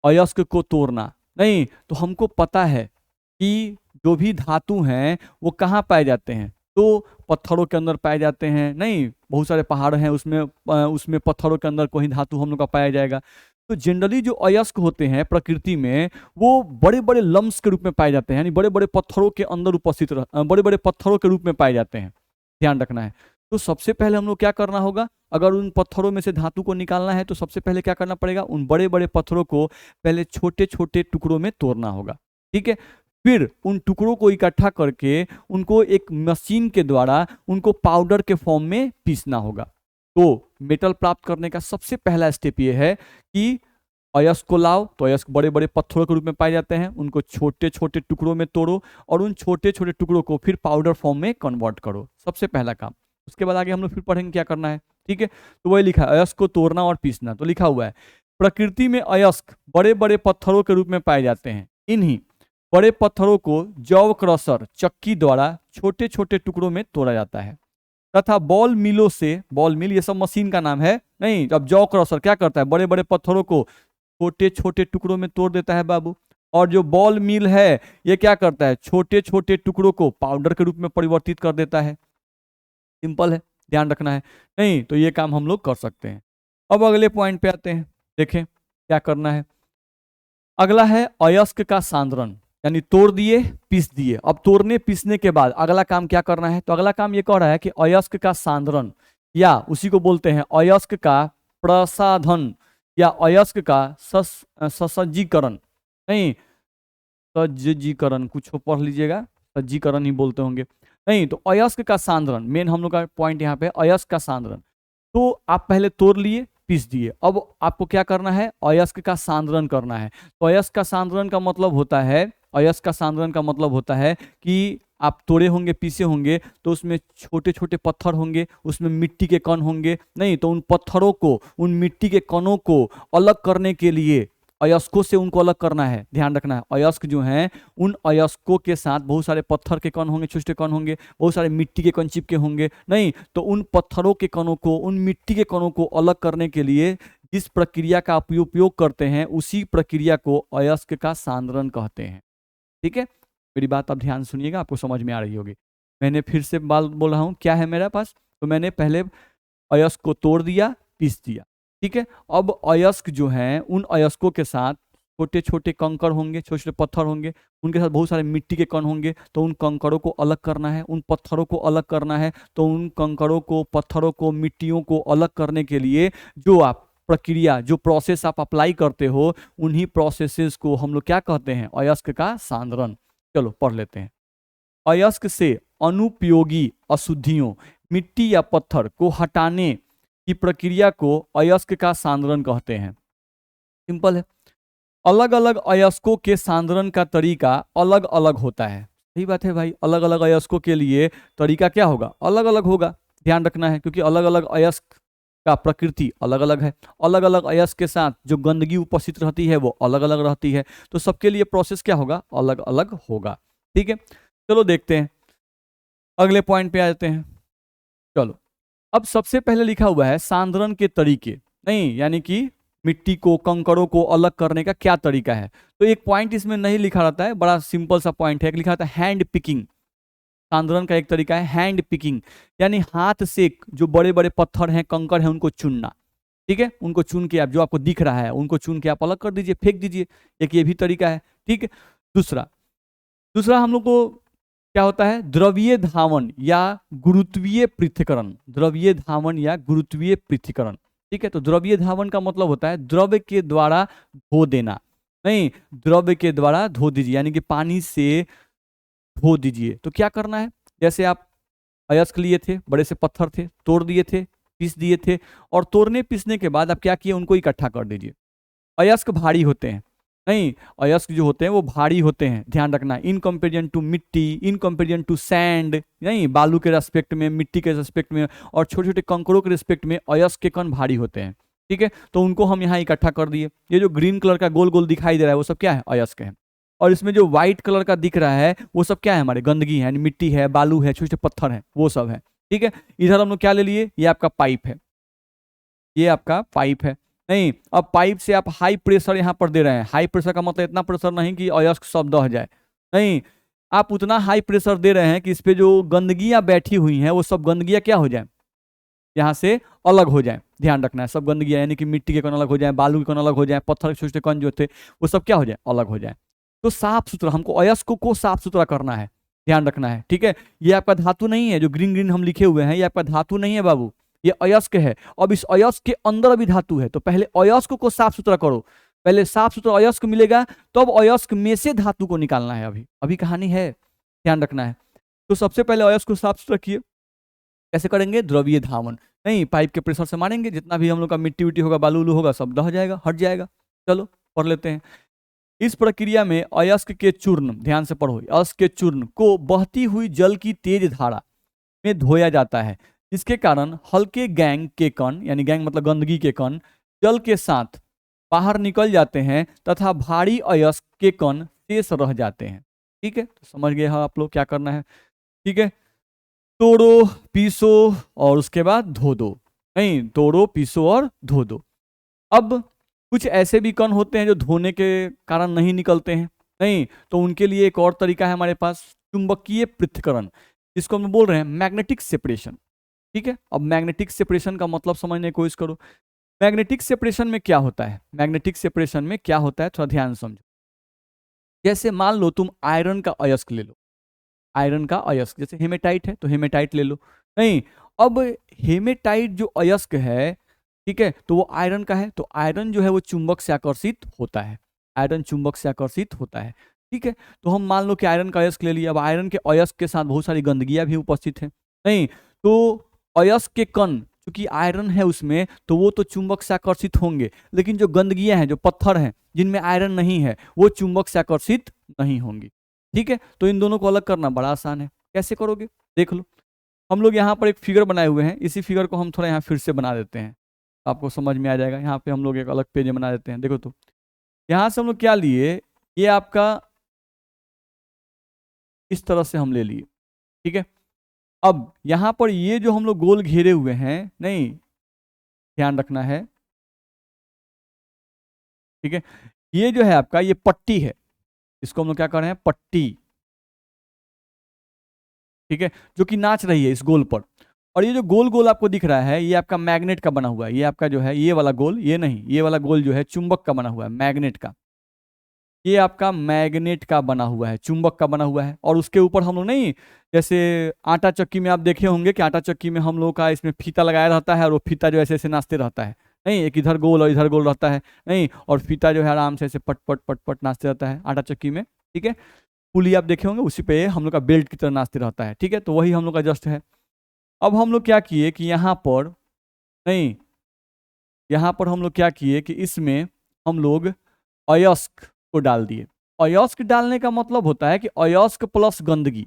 अयस्क को तोड़ना, नहीं, तो हमको पता है कि जो भी धातु हैं वो कहाँ पाए जाते हैं, तो पत्थरों के अंदर पाए जाते हैं, नहीं, बहुत सारे पहाड़ हैं उसमें पत्थरों के अंदर कोई धातु हम लोग का पाया जाएगा। तो जनरली जो अयस्क होते हैं प्रकृति में वो बड़े बड़े लम्स के रूप में पाए जाते हैं, यानी बड़े बड़े पत्थरों के अंदर उपस्थित बड़े बड़े पत्थरों के रूप में पाए जाते हैं, ध्यान रखना है। तो सबसे पहले हम लोग क्या करना होगा, अगर उन पत्थरों में से धातु को निकालना है तो सबसे पहले क्या करना पड़ेगा, उन बड़े बड़े पत्थरों को पहले छोटे छोटे टुकड़ों में तोड़ना होगा। ठीक है, फिर उन टुकड़ों को इकट्ठा करके उनको एक मशीन के द्वारा उनको पाउडर के फॉर्म में पीसना होगा। तो मेटल प्राप्त करने का सबसे पहला स्टेप ये है कि अयस्क को लाओ, तो अयस्क बड़े बड़े पत्थरों के रूप में पाए जाते हैं, उनको छोटे छोटे टुकड़ों में तोड़ो और उन छोटे छोटे टुकड़ों को फिर पाउडर फॉर्म में कन्वर्ट करो, सबसे पहला काम। उसके बाद आगे हम लोग फिर पढ़ेंगे क्या करना है। ठीक है, तो वही लिखा है अयस्क को तोड़ना और पीसना। तो लिखा हुआ है प्रकृति में अयस्क बड़े बड़े पत्थरों के रूप में पाए जाते हैं, इन्हीं बड़े पत्थरों को जॉव क्रशर चक्की द्वारा छोटे छोटे टुकड़ों में तोड़ा जाता है तथा बॉल मिलों से, बॉल मिल ये सब मशीन का नाम है, नहीं, अब जॉव क्रशर क्या करता है, बड़े बड़े पत्थरों को छोटे छोटे टुकड़ों में तोड़ देता है बाबू। और जो बॉल मिल है ये क्या करता है, छोटे छोटे टुकड़ों को पाउडर के रूप में परिवर्तित कर देता है। सिंपल है, ध्यान रखना है, नहीं, तो ये काम हम लोग कर सकते हैं। अब अगले पॉइंट पे आते हैं, देखें क्या करना है। अगला है अयस्क का सांद्रण, यानी तोड़ दिए पीस दिए। अब तोड़ने पीसने के बाद अगला काम क्या करना है, तो अगला काम ये कह रहा है कि अयस्क का सांद्रण या उसी को बोलते हैं अयस्क का प्रसाधन या अयस्क का ससज्जीकरण, नहीं सज्जीकरण कुछ पढ़ लीजिएगा, सज्जीकरण ही बोलते होंगे, नहीं, तो अयस्क का सांद्रण मेन हम लोग का पॉइंट यहाँ पे अयस्क का सांद्रण। तो आप पहले तोड़ लिए पीस दिए, अब आपको क्या करना है, अयस्क का सांद्रण करना है। तो अयस्क का सांद्रण का मतलब होता है, अयस्क का सांद्रण का मतलब होता है कि आप तोड़े होंगे पीसे होंगे तो उसमें छोटे छोटे पत्थर होंगे, उसमें मिट्टी के कण होंगे, नहीं, तो उन पत्थरों को, उन मिट्टी के कणों को अलग करने के लिए अयस्कों से उनको अलग करना है। ध्यान रखना है, अयस्क जो हैं उन अयस्कों के साथ बहुत सारे पत्थर के कण होंगे, छोटे कण होंगे, बहुत सारे मिट्टी के कण चिपके होंगे, नहीं, तो उन पत्थरों के कणों को, उन मिट्टी के कणों को अलग करने के लिए जिस प्रक्रिया का आप उपयोग करते हैं उसी प्रक्रिया को अयस्क का सांद्रण कहते हैं। ठीक है, मेरी बात आप ध्यान सुनिएगा, आपको समझ में आ रही होगी। मैंने फिर से बात बोल रहा हूँ, क्या है मेरे पास, तो मैंने पहले अयस्क को तोड़ दिया पीस दिया। ठीक है, अब अयस्क जो हैं उन अयस्कों के साथ छोटे छोटे कंकड़ होंगे, छोटे छोटे पत्थर होंगे, उनके साथ बहुत सारे मिट्टी के कण होंगे, तो उन कंकड़ों को अलग करना है, उन पत्थरों को अलग करना है। तो उन कंकड़ों को, पत्थरों को, मिट्टियों को अलग करने के लिए जो आप प्रक्रिया, जो प्रोसेस आप अप्लाई करते हो, उन्हीं प्रोसेसेस को हम लोग क्या कहते हैं? अयस्क का सांद्रण। चलो पढ़ लेते हैं। अयस्क से अनुपयोगी अशुद्धियों, मिट्टी या पत्थर को हटाने की प्रक्रिया को अयस्क का सांद्रण कहते हैं। सिंपल है। अलग अलग अयस्कों के सांद्रण का तरीका अलग अलग होता है। सही बात है भाई, अलग अलग अयस्कों के लिए तरीका क्या होगा? अलग अलग होगा। ध्यान रखना है, क्योंकि अलग अलग अयस्क का प्रकृति अलग अलग है। अलग अलग अयस्क के साथ जो गंदगी उपस्थित रहती है वो अलग अलग रहती है, तो सबके लिए प्रोसेस क्या होगा? अलग अलग होगा। ठीक है, चलो देखते हैं, अगले पॉइंट पे आ जाते हैं। चलो, अब सबसे पहले लिखा हुआ है सांद्रण के तरीके, नहीं यानी कि मिट्टी को, कंकड़ों को अलग करने का क्या तरीका है। तो एक पॉइंट इसमें नहीं लिखा रहता है, बड़ा सिंपल सा पॉइंट है, एक लिखा रहता है हैंड पिकिंग। सांद्रण का एक तरीका है हैंड पिकिंग, यानी हाथ से जो बड़े बड़े पत्थर हैं, कंकड़ हैं, उनको चुनना। ठीक है, उनको चुन के आप, जो आपको दिख रहा है उनको चुन के आप अलग कर दीजिए, फेंक दीजिए। एक ये भी तरीका है। ठीक है, दूसरा दूसरा हम लोग को क्या होता है? द्रवीय धावन या गुरुत्वीय पृथक्करण। द्रवीय धावन या गुरुत्वीय पृथक्करण। ठीक है, तो द्रवीय धावन का मतलब होता है द्रव्य के द्वारा धो देना। नहीं, द्रव्य के द्वारा धो दीजिए, यानी कि पानी से धो दीजिए। तो क्या करना है? जैसे आप अयस्क लिए थे, बड़े से पत्थर थे, तोड़ दिए थे, पीस दिए थे, और तोड़ने पीसने के बाद आप क्या किए? उनको इकट्ठा कर दीजिए। अयस्क भारी होते हैं, नहीं, अयस्क जो होते हैं वो भारी होते हैं। ध्यान रखना, इन कंपेरिजन टू मिट्टी, इन कंपेरिजन टू सैंड, नहीं, बालू के रेस्पेक्ट में, मिट्टी के रेस्पेक्ट में, और छोटे छोटे कंकड़ों के रेस्पेक्ट में अयस्क के कण भारी होते हैं। ठीक है, तो उनको हम यहाँ इकट्ठा कर दिए। ये जो ग्रीन कलर का गोल गोल दिखाई दे रहा है वो सब क्या है? अयस्क है। और इसमें जो व्हाइट कलर का दिख रहा है वो सब क्या है? हमारे गंदगी है, मिट्टी है, बालू है, छोटे छोटे पत्थर है, वो सब है। ठीक है, इधर हम लोग क्या ले लिए? ये आपका पाइप है, ये आपका पाइप है। नहीं, अब पाइप से आप हाई प्रेशर यहां पर दे रहे हैं। हाई प्रेशर का मतलब इतना प्रेशर नहीं कि अयस्क सब दह जाए, नहीं, आप उतना हाई प्रेशर दे रहे हैं कि इस पे जो गंदगियां बैठी हुई हैं वो सब गंदगियां क्या हो जाए? यहाँ से अलग हो जाए। ध्यान रखना है, सब गंदगियां, यानी कि मिट्टी के कण अलग हो जाए, बालू के कण अलग हो जाए, पत्थर के छोटे छोटे कण जो थे वो सब क्या हो जाए? अलग हो जाए। तो साफ सुथरा, हमको अयस्क को साफ सुथरा करना है। ध्यान रखना है, ठीक है। ये आपका धातु नहीं है, जो ग्रीन ग्रीन हम लिखे हुए हैं ये आपका धातु नहीं है बाबू, ये अयस्क है। अब इस अयस्क के अंदर अभी धातु है, तो पहले अयस्क को साफ सुथरा करो। पहले साफ सुथरा अयस्क मिलेगा, तब तो अयस्क में से धातु को निकालना है। अभी अभी कहानी है, ध्यान रखना है। तो सबसे पहले अयस्क को साफ सुथरा किए। कैसे करेंगे? द्रवीय धावन, नहीं, पाइप के प्रेशर से मारेंगे, जितना भी हम लोग का मिट्टी विट्टी होगा, बालू उलू होगा, सब दह जाएगा, हट जाएगा। चलो पढ़ लेते हैं। इस प्रक्रिया में अयस्क के चूर्ण, ध्यान से पढ़ो, अयस्क के चूर्ण को बहती हुई जल की तेज धारा में धोया जाता है। इसके कारण हल्के गैंग के कण, यानी गैंग मतलब गंदगी के कण, जल के साथ बाहर निकल जाते हैं तथा भारी अयस्क के कण शेष रह जाते हैं। ठीक है, तो समझ गए हैं आप लोग क्या करना है। ठीक है, तोड़ो, पीसो और उसके बाद धो दो। नहीं, तोड़ो, पीसो और धो दो। अब कुछ ऐसे भी कण होते हैं जो धोने के कारण नहीं निकलते हैं, नहीं, तो उनके लिए एक और तरीका है हमारे पास, चुंबकीय पृथक्करण, जिसको हम बोल रहे हैं मैग्नेटिक सेपरेशन। ठीक है, अब मैग्नेटिक सेपरेशन का मतलब समझने की कोशिश करो। मैग्नेटिक सेपरेशन में क्या होता है? मैग्नेटिक सेपरेशन में क्या होता है, थोड़ा ध्यान समझो। जैसे मान लो तुम आयरन का अयस्क ले लो, आयरन का अयस्क, जैसे हेमेटाइट है तो हेमेटाइट ले लो। नहीं, अब हेमेटाइट जो अयस्क है, ठीक है, तो वो आयरन का है, तो आयरन जो है वो चुंबक से आकर्षित होता है, आयरन चुंबक से आकर्षित होता है। ठीक है, तो हम मान लो कि आयरन का अयस्क ले लिया। अब आयरन के अयस्क के साथ बहुत सारी गंदगियां भी उपस्थित है, नहीं, तो अयस्क के कण, क्योंकि आयरन है उसमें, तो वो तो चुंबक से आकर्षित होंगे, लेकिन जो गंदगियां हैं, जो पत्थर हैं जिनमें आयरन नहीं है, वो चुंबक से आकर्षित नहीं होंगी। ठीक है, तो इन दोनों को अलग करना बड़ा आसान है। कैसे करोगे? देख लो, हम लोग यहाँ पर एक फिगर बनाए हुए हैं, इसी फिगर को हम थोड़ा यहाँ फिर से बना देते हैं, आपको समझ में आ जाएगा। यहाँ पे हम लोग एक अलग पेज बना देते हैं। देखो तो यहाँ से हम लोग क्या लिए, ये आपका इस तरह से हम ले लिए। ठीक है, अब यहाँ पर ये जो हम लोग गोल घेरे हुए हैं, नहीं, ध्यान रखना है, ठीक है, ये जो है आपका ये पट्टी है, इसको हम लोग क्या कर रहे हैं? पट्टी। ठीक है, जो कि नाच रही है इस गोल पर। और ये जो गोल गोल आपको दिख रहा है ये आपका मैग्नेट का बना हुआ है, ये आपका जो है ये वाला गोल, ये नहीं, ये वाला गोल जो है चुंबक का बना हुआ है, मैग्नेट का। ये आपका मैग्नेट का बना हुआ है, चुंबक का बना हुआ है। और उसके ऊपर हम लोग नहीं, जैसे आटा चक्की में आप देखे होंगे कि आटा चक्की में हम लोग का इसमें फीता लगाया रहता है और वो फीता जो ऐसे ऐसे नाचते रहता है, नहीं, एक इधर गोल और इधर गोल रहता है, नहीं, और फीता जो है आराम से ऐसे पट पट पट पट नाचते रहता है आटा चक्की में, ठीक है। पुली आप देखे होंगे, उसी पे हम लोग का बेल्ट की तरह नाचते रहता है, ठीक है। तो वही हम लोग का जस्ट है। अब हम लोग क्या किए कि यहाँ पर, नहीं, यहाँ पर हम लोग क्या किए कि इसमें हम लोग अयस्क को डाल दिए। अयस्क डालने का मतलब होता है कि अयस्क प्लस गंदगी,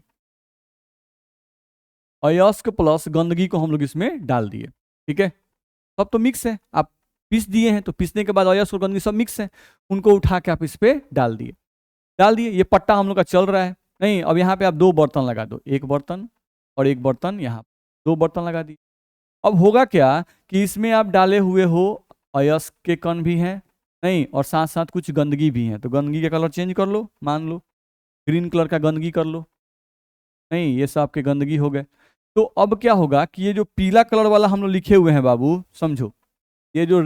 अयस्क प्लस गंदगी को हम लोग इसमें डाल दिए, ठीक है। सब तो मिक्स है, आप पीस दिए हैं तो पीसने के बाद अयस्क और गंदगी सब मिक्स है, उनको उठा के आप इस पे डाल दिए, डाल दिए। ये पट्टा हम लोग का चल रहा है, नहीं, अब यहाँ पे आप 2 बर्तन लगा दो, एक बर्तन और एक बर्तन, यहाँ 2 बर्तन लगा दिए। अब होगा क्या कि इसमें आप डाले हुए हो अयस्क के कण भी हैं, नहीं, और साथ साथ कुछ गंदगी भी है, तो गंदगी का कलर चेंज कर लो, मान लो ग्रीन कलर का गंदगी कर लो, नहीं, ये सब आपके गंदगी हो गए। तो अब क्या होगा कि ये जो पीला कलर वाला हम लोग लिखे हुए हैं बाबू, समझो, ये जो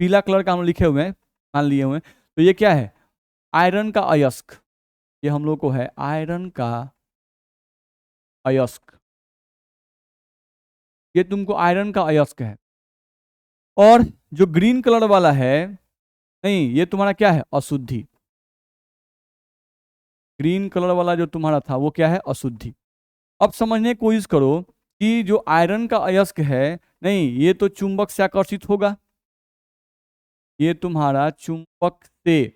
पीला कलर का हम लोग लिखे हुए हैं, मान लिए हुए हैं, तो ये क्या है, आयरन का अयस्क, ये हम लोग को है आयरन का अयस्क, ये तुमको आयरन का अयस्क है। और जो ग्रीन कलर वाला है, नहीं, ये तुम्हारा क्या है, अशुद्धि। ग्रीन कलर वाला जो तुम्हारा था वो क्या है, अशुद्धि। अब समझने की कोशिश करो कि जो आयरन का अयस्क है, नहीं, ये तो चुंबक से आकर्षित होगा, ये तुम्हारा चुंबक से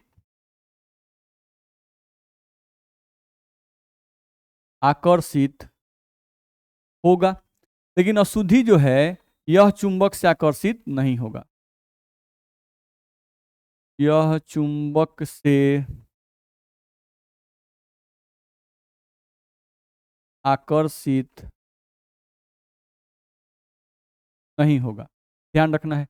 आकर्षित होगा, लेकिन अशुद्धि जो है यह चुंबक से आकर्षित नहीं होगा, यह चुंबक से आकर्षित नहीं होगा, ध्यान रखना है।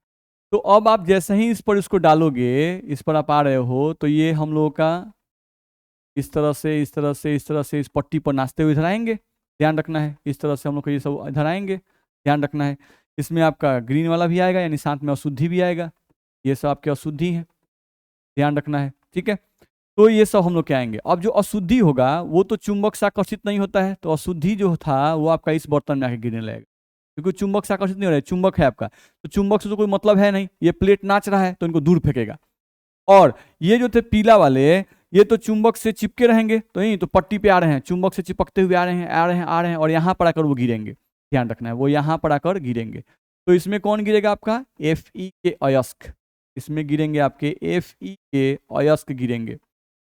तो अब आप जैसे ही इस पर इसको डालोगे, इस पर आप आ रहे हो, तो ये हम लोगों का इस तरह से इस तरह से इस तरह से इस पट्टी पर नाचते हुए इधर आएंगे, ध्यान रखना है। इस तरह से हम लोग को ये सब इधर आएंगे, ध्यान रखना है। इसमें आपका ग्रीन वाला भी आएगा, यानी साथ में अशुद्धि भी आएगा, ये सब आपके अशुद्धि है, ध्यान रखना है, ठीक है। तो ये सब हम लोग क्या आएंगे। अब जो अशुद्धि होगा वो तो चुंबक से आकर्षित नहीं होता है, तो अशुद्धि जो था वो आपका इस बर्तन में आके गिरने लगेगा, क्योंकि चुंबक से आकर्षित नहीं हो रहा है, चुंबक है आपका, तो चुंबक से तो कोई मतलब है नहीं, ये प्लेट नाच रहा है तो इनको दूर फेंकेगा। और ये जो थे पीला वाले, ये तो चुंबक से चिपके रहेंगे, तो नहीं, तो पट्टी पे आ रहे हैं, चुंबक से चिपकते हुए आ रहे हैं, आ रहे हैं, आ रहे हैं, और यहाँ पर आकर वो गिरेंगे, ध्यान रखना है, वो यहाँ पर आकर गिरेंगे। तो इसमें कौन गिरेगा, आपका Fe के अयस्क, इसमें गिरेंगे आपके Fe के अयस्क गिरेंगे।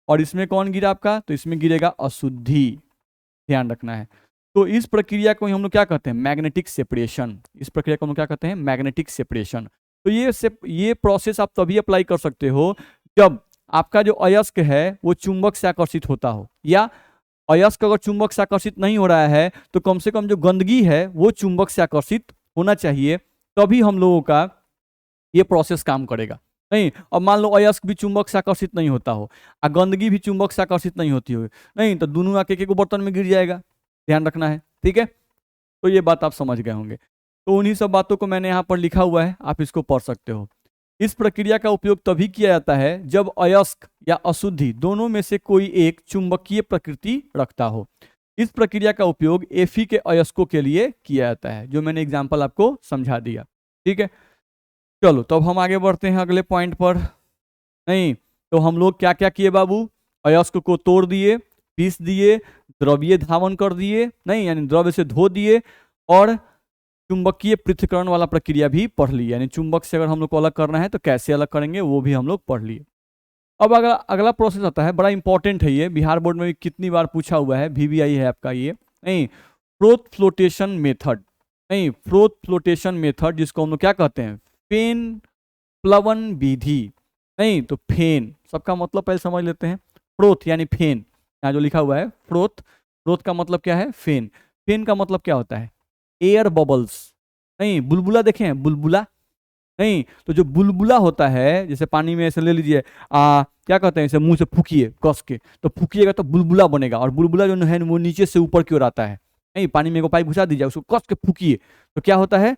और इसमें कौन गिरा आपका, तो इसमें गिरेगा अशुद्धि, ध्यान रखना है। तो इस प्रक्रिया को हम लोग क्या कहते हैं, मैग्नेटिक सेपरेशन, इस प्रक्रिया को हम लोग क्या कहते हैं, मैग्नेटिक सेपरेशन। तो ये प्रोसेस आप तभी अप्लाई कर सकते हो जब आपका जो अयस्क है वो चुंबक से आकर्षित होता हो, या अयस्क अगर चुंबक से आकर्षित नहीं हो रहा है तो कम से कम जो गंदगी है वो चुंबक से आकर्षित होना चाहिए, तभी हम लोगों का ये प्रोसेस काम करेगा। नहीं, अब मान लो अयस्क भी चुंबक से आकर्षित नहीं होता हो और गंदगी भी चुंबक से आकर्षित नहीं होती हो, नहीं, तो दोनों आके एक बर्तन में गिर जाएगा, ध्यान रखना है, ठीक है। तो ये बात आप समझ गए होंगे। तो उन्हीं सब बातों को मैंने यहाँ पर लिखा हुआ है, आप इसको पढ़ सकते हो। इस प्रक्रिया का उपयोग तभी किया जाता है जब अयस्क या अशुद्धि दोनों में से कोई एक चुंबकीय प्रकृति रखता हो। इस प्रक्रिया का उपयोग Fe के अयस्कों के लिए किया जाता है, जो मैंने एग्जाम्पल आपको समझा दिया, ठीक है। चलो तो अब हम आगे बढ़ते हैं अगले पॉइंट पर। नहीं, तो हम लोग क्या क्या किए बाबू, अयस्क को तोड़ दिए, पीस दिए, द्रव्य धावन कर दिए, नहीं, यानी द्रव्य से धो दिए, और चुंबकीय पृथक्करण वाला प्रक्रिया भी पढ़ ली, यानी चुंबक से अगर हम लोग को अलग करना है तो कैसे अलग करेंगे वो भी हम लोग पढ़ लिए। अब अगला प्रोसेस आता है, बड़ा इंपॉर्टेंट है ये, बिहार बोर्ड में भी कितनी बार पूछा हुआ है, VVI है आपका ये, नहीं, फ्रोथ फ्लोटेशन मेथड, नहीं, फ्रोथ फ्लोटेशन मेथड, जिसको हम लोग क्या कहते हैं, फेन प्लवन विधि, नहीं, तो फेन, सबका मतलब पहले समझ लेते हैं। फ्रोथ यानी फेन, यहाँ जो लिखा हुआ है फ्रोथ, फ्रोथ का मतलब क्या है, फेन, फेन का मतलब क्या होता है, एयर बबल्स, नहीं, बुलबुला देखे हैं, बुलबुला, नहीं, तो जो बुलबुला होता है, जैसे पानी में ऐसे ले लीजिए, क्या कहते हैं, इसे मुंह से फूकिए कस के, तो फूकिएगा तो बुलबुला बनेगा, और बुलबुला जो है वो नीचे से ऊपर की ओर आता है, नहीं, पानी में को पाइप घुसा दीजिए, उसको कस के फूकिए, तो क्या होता है,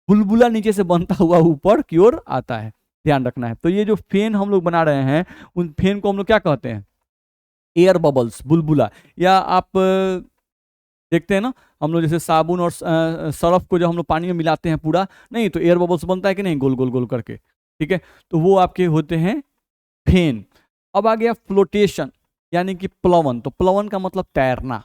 बुलबुला नीचे से बनता हुआ ऊपर की ओर आता है, ध्यान रखना है। तो ये जो फेन हम लोग बना रहे हैं, उन फेन को हम लोग क्या कहते हैं? एयर बबल्स, बुलबुला। या आप देखते हैं ना, हम लोग जैसे साबुन और सरफ को जब हम लोग पानी में मिलाते हैं पूरा, नहीं तो एयर बबल्स बनता है कि नहीं, गोल गोल गोल करके, ठीक है। तो वो आपके होते हैं फेन। अब आ गया फ्लोटेशन, यानी कि प्लवन। तो प्लवन का मतलब तैरना,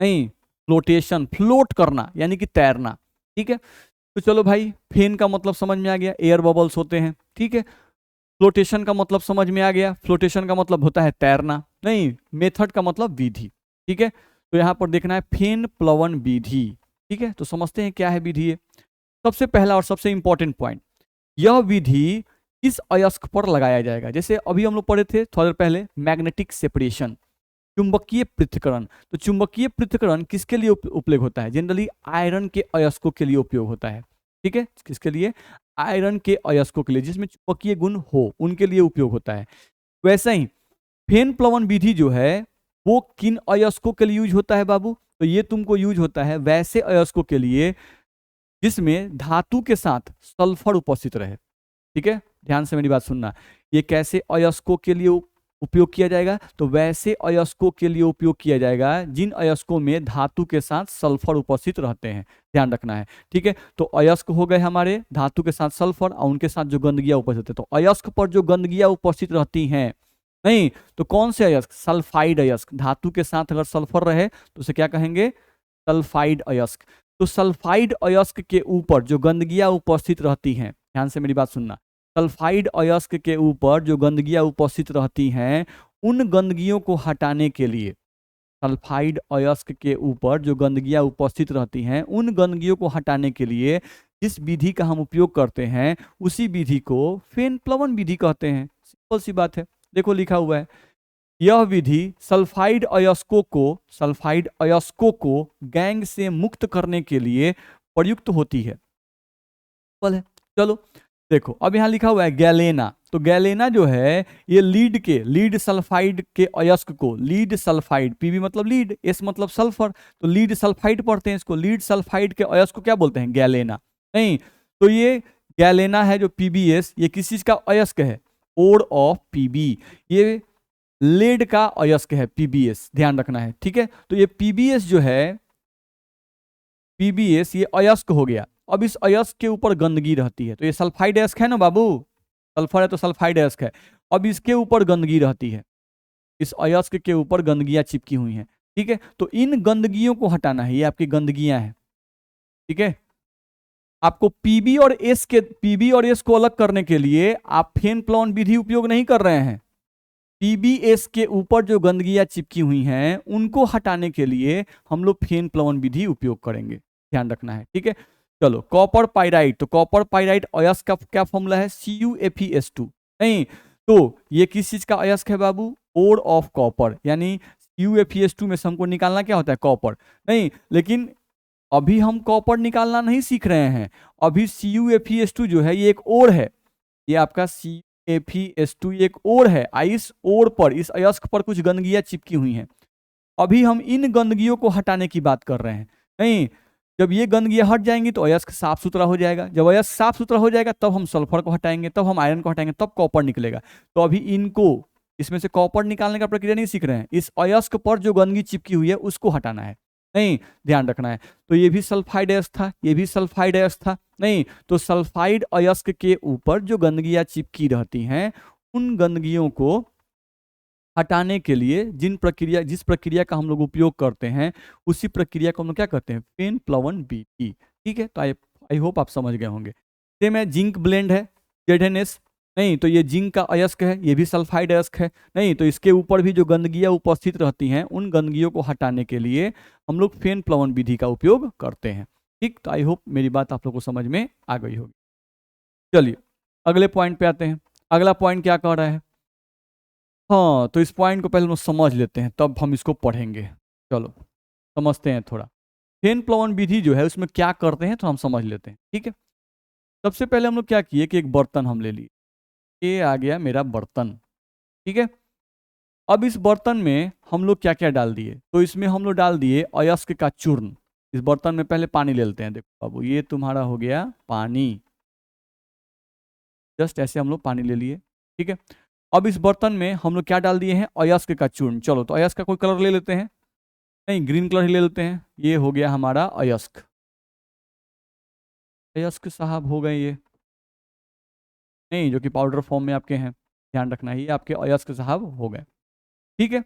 नहीं, फ्लोटेशन फ्लोट करना यानी कि तैरना, ठीक है। तो चलो भाई, फेन का मतलब समझ में आ गया, एयर बबल्स होते हैं, ठीक है। फ्लोटेशन का मतलब समझ में आ गया, फ्लोटेशन का मतलब होता है तैरना, नहीं, मेथड का मतलब विधि, ठीक है। तो यहां पर देखना है फेन प्लवन विधि, ठीक है। तो समझते हैं क्या है विधि है। सबसे पहला और सबसे इंपॉर्टेंट पॉइंट, यह विधि किस अयस्क पर लगाया जाएगा? जैसे अभी हम लोग पढ़े थे थोड़ा देर पहले, मैग्नेटिक सेपरेशन, चुंबकीय पृथक्करण। तो चुंबकीय पृथक्करण किसके लिए उपयोग होता है? जनरली आयरन के अयस्कों के लिए उपयोग होता है, ठीक है। किसके लिए? आयरन के अयस्कों के लिए, जिसमें चुंबकीय गुण हो, उनके लिए उपयोग होता है। वैसे ही फेन प्लवन विधि जो है वो किन अयस्कों के लिए यूज होता है बाबू? तो ये तुमको यूज होता है वैसे अयस्कों के लिए जिसमें धातु के साथ सल्फर उपस्थित रहे, ठीक है। ध्यान से मेरी बात सुनना, ये कैसे अयस्कों के लिए उपयोग किया जाएगा? तो वैसे अयस्कों के लिए उपयोग किया जाएगा जिन अयस्कों में धातु के साथ सल्फर उपस्थित रहते हैं, ध्यान रखना है, ठीक है। तो अयस्क हो गए हमारे धातु के साथ सल्फर, और उनके साथ जो गंदगियां उपस्थित है, तो अयस्क पर जो गंदगियां उपस्थित रहती हैं, नहीं तो कौन से अयस्क? सल्फाइड अयस्क। धातु के साथ अगर सल्फर रहे तो उसे क्या कहेंगे? सल्फाइड अयस्क। तो सल्फाइड अयस्क के ऊपर जो गंदगियां उपस्थित रहती हैं, ध्यान से मेरी बात सुनना, सल्फाइड अयस्क के ऊपर जो गंदगियां उपस्थित रहती हैं, उन गंदगियों को हटाने के लिए, सल्फाइड अयस्क के ऊपर जो गंदगियां उपस्थित रहती हैं, उन गंदगियों को हटाने के लिए जिस विधि का हम उपयोग करते हैं, उसी विधि को फेन प्लवन विधि कहते हैं। सिंपल सी बात है, देखो लिखा हुआ है, यह विधि सल्फाइड अयस्कों को गैंग से मुक्त करने के लिए प्रयुक्त होती है। चलो देखो, अब यहां लिखा हुआ है गैलेना। तो गैलेना जो है ये लीड सल्फाइड के अयस्क को, लीड सल्फाइड, पीबी मतलब लीड, एस मतलब सल्फर, तो लीड सल्फाइड पढ़ते हैं इसको, लीड सल्फाइड के अयस्क को क्या बोलते हैं? गैलेना, नहीं। तो ये गैलेना है जो पीबीएस, ये किस चीज का अयस्क है? Ore of PB. ये लेड का अयस्क है पीबीएस, ध्यान रखना है, ठीक है। तो ये पीबीएस जो है, पीबीएस ये अयस्क हो गया। अब इस अयस्क के ऊपर गंदगी रहती है, तो ये सल्फाइड अयस्क है ना बाबू, सल्फर है तो सल्फाइड अयस्क है। अब इसके ऊपर गंदगी रहती है, इस अयस्क के ऊपर गंदगियां चिपकी हुई हैं, ठीक है। तो इन गंदगियों को हटाना है, ये आपकी गंदगियां हैं, ठीक है। आपको पीबी और एस को अलग करने के लिए आप फेन प्लवन विधि उपयोग नहीं कर रहे हैं। पीबीएस के ऊपर जो गंदगियां चिपकी हुई हैं उनको हटाने के लिए हम लोग फेन प्लवन विधि उपयोग करेंगे, ध्यान रखना है, ठीक है। चलो, कॉपर पाइराइट। तो कॉपर पाइराइट अयस्क का क्या फॉर्मूला है? CuFeS2, नहीं। तो ये किस चीज का अयस्क है बाबू? ओर ऑफ कॉपर, यानी CuFeS2 में से हमको निकालना क्या होता है? कॉपर, नहीं। लेकिन अभी हम कॉपर निकालना नहीं सीख रहे हैं, अभी CuFeS2 जो है ये एक ओर है, ये आपका CuFeS2 एक ओर है। इस ओर पर, इस अयस्क पर कुछ गंदगियां चिपकी हुई हैं। अभी हम इन गंदगियों को हटाने की बात कर रहे हैं, नहीं। जब ये गंदगियां हट जाएंगी तो अयस्क साफ सुथरा हो जाएगा। जब अयस्क साफ सुथरा हो जाएगा तब हम सल्फर को हटाएंगे, तब हम आयरन को हटाएंगे, तब कॉपर निकलेगा। तो अभी इनको, इसमें से कॉपर निकालने का प्रक्रिया नहीं सीख रहे हैं, इस अयस्क पर जो गंदगी चिपकी हुई है उसको हटाना है, नहीं, ध्यान रखना है। तो ये भी सल्फाइड अयस्क था, ये भी सल्फाइड अयस्क था, नहीं। तो सल्फाइड अयस्क के ऊपर जो गंदगियां चिपकी रहती हैं, उन गंदगियों को हटाने के लिए जिस प्रक्रिया का हम लोग उपयोग करते हैं, उसी प्रक्रिया को हम लोग क्या कहते हैं? फेन प्लवन विधि, ठीक है। तो आई होप आप समझ गए होंगे। सेम है, जिंक ब्लेंड है, ZnS, नहीं। तो ये जिंक का अयस्क है, ये भी सल्फाइड अयस्क है, नहीं। तो इसके ऊपर भी जो गंदगियां उपस्थित रहती हैं, उन गंदगियों को हटाने के लिए हम लोग फेन प्लवन विधि का उपयोग करते हैं, ठीक। तो आई होप मेरी बात आप लोग को समझ में आ गई होगी। चलिए अगले पॉइंट पे आते हैं। अगला पॉइंट क्या कह रहा है? हाँ, तो इस पॉइंट को पहले हम समझ लेते हैं, तब हम इसको पढ़ेंगे। चलो समझते हैं थोड़ा। फेन प्लवन विधि जो है उसमें क्या करते हैं तो हम समझ लेते हैं, ठीक है। सबसे पहले हम लोग क्या किए कि एक बर्तन हम ले लिए, ये आ गया मेरा बर्तन, ठीक है। अब इस बर्तन में हम लोग क्या क्या डाल दिए? तो इसमें हम लोग डाल दिए अयस्क का चूर्ण। इस बर्तन में पहले पानी ले लेते हैं, देखो बाबू, ये तुम्हारा हो गया पानी, जस्ट ऐसे हम लोग पानी ले लिए, ठीक है। अब इस बर्तन में हम लोग क्या डाल दिए हैं, अयस्क का चूर्ण। चलो तो अयस्क का कोई कलर ले लेते हैं, नहीं ग्रीन कलर ही ले लेते हैं। ये हो गया हमारा अयस्क, अयस्क साहब हो गए ये, नहीं जो कि पाउडर फॉर्म में आपके हैं, ध्यान रखना है, ये आपके अयस्क साहब हो गए, ठीक है।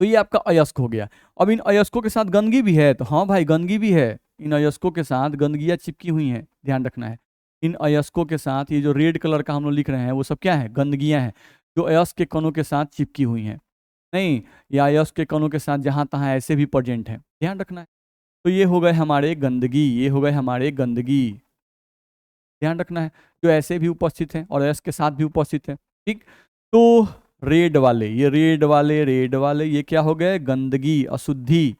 तो ये आपका अयस्क हो गया। अब इन अयस्कों के साथ गंदगी भी है, तो हाँ भाई गंदगी भी है, इन अयस्कों के साथ गंदगियाँ चिपकी हुई हैं, ध्यान रखना है। इन अयस्कों के साथ ये जो रेड कलर का हम लोग लिख रहे हैं वो सब क्या है, गंदगियाँ हैं, जो अयस्क के कणों के साथ चिपकी हुई हैं, नहीं या अयस्क के कणों के साथ जहाँ तहाँ ऐसे भी प्रेजेंट है, ध्यान रखना है। तो ये हो गए हमारे गंदगी, ये हो गए हमारे गंदगी, ध्यान रखना है, जो ऐसे भी उपस्थित हैं और अयस्क के साथ भी उपस्थित है, ठीक। तो रेड वाले, ये रेड वाले, रेड वाले ये क्या हो गए, गंदगी, अशुद्धि,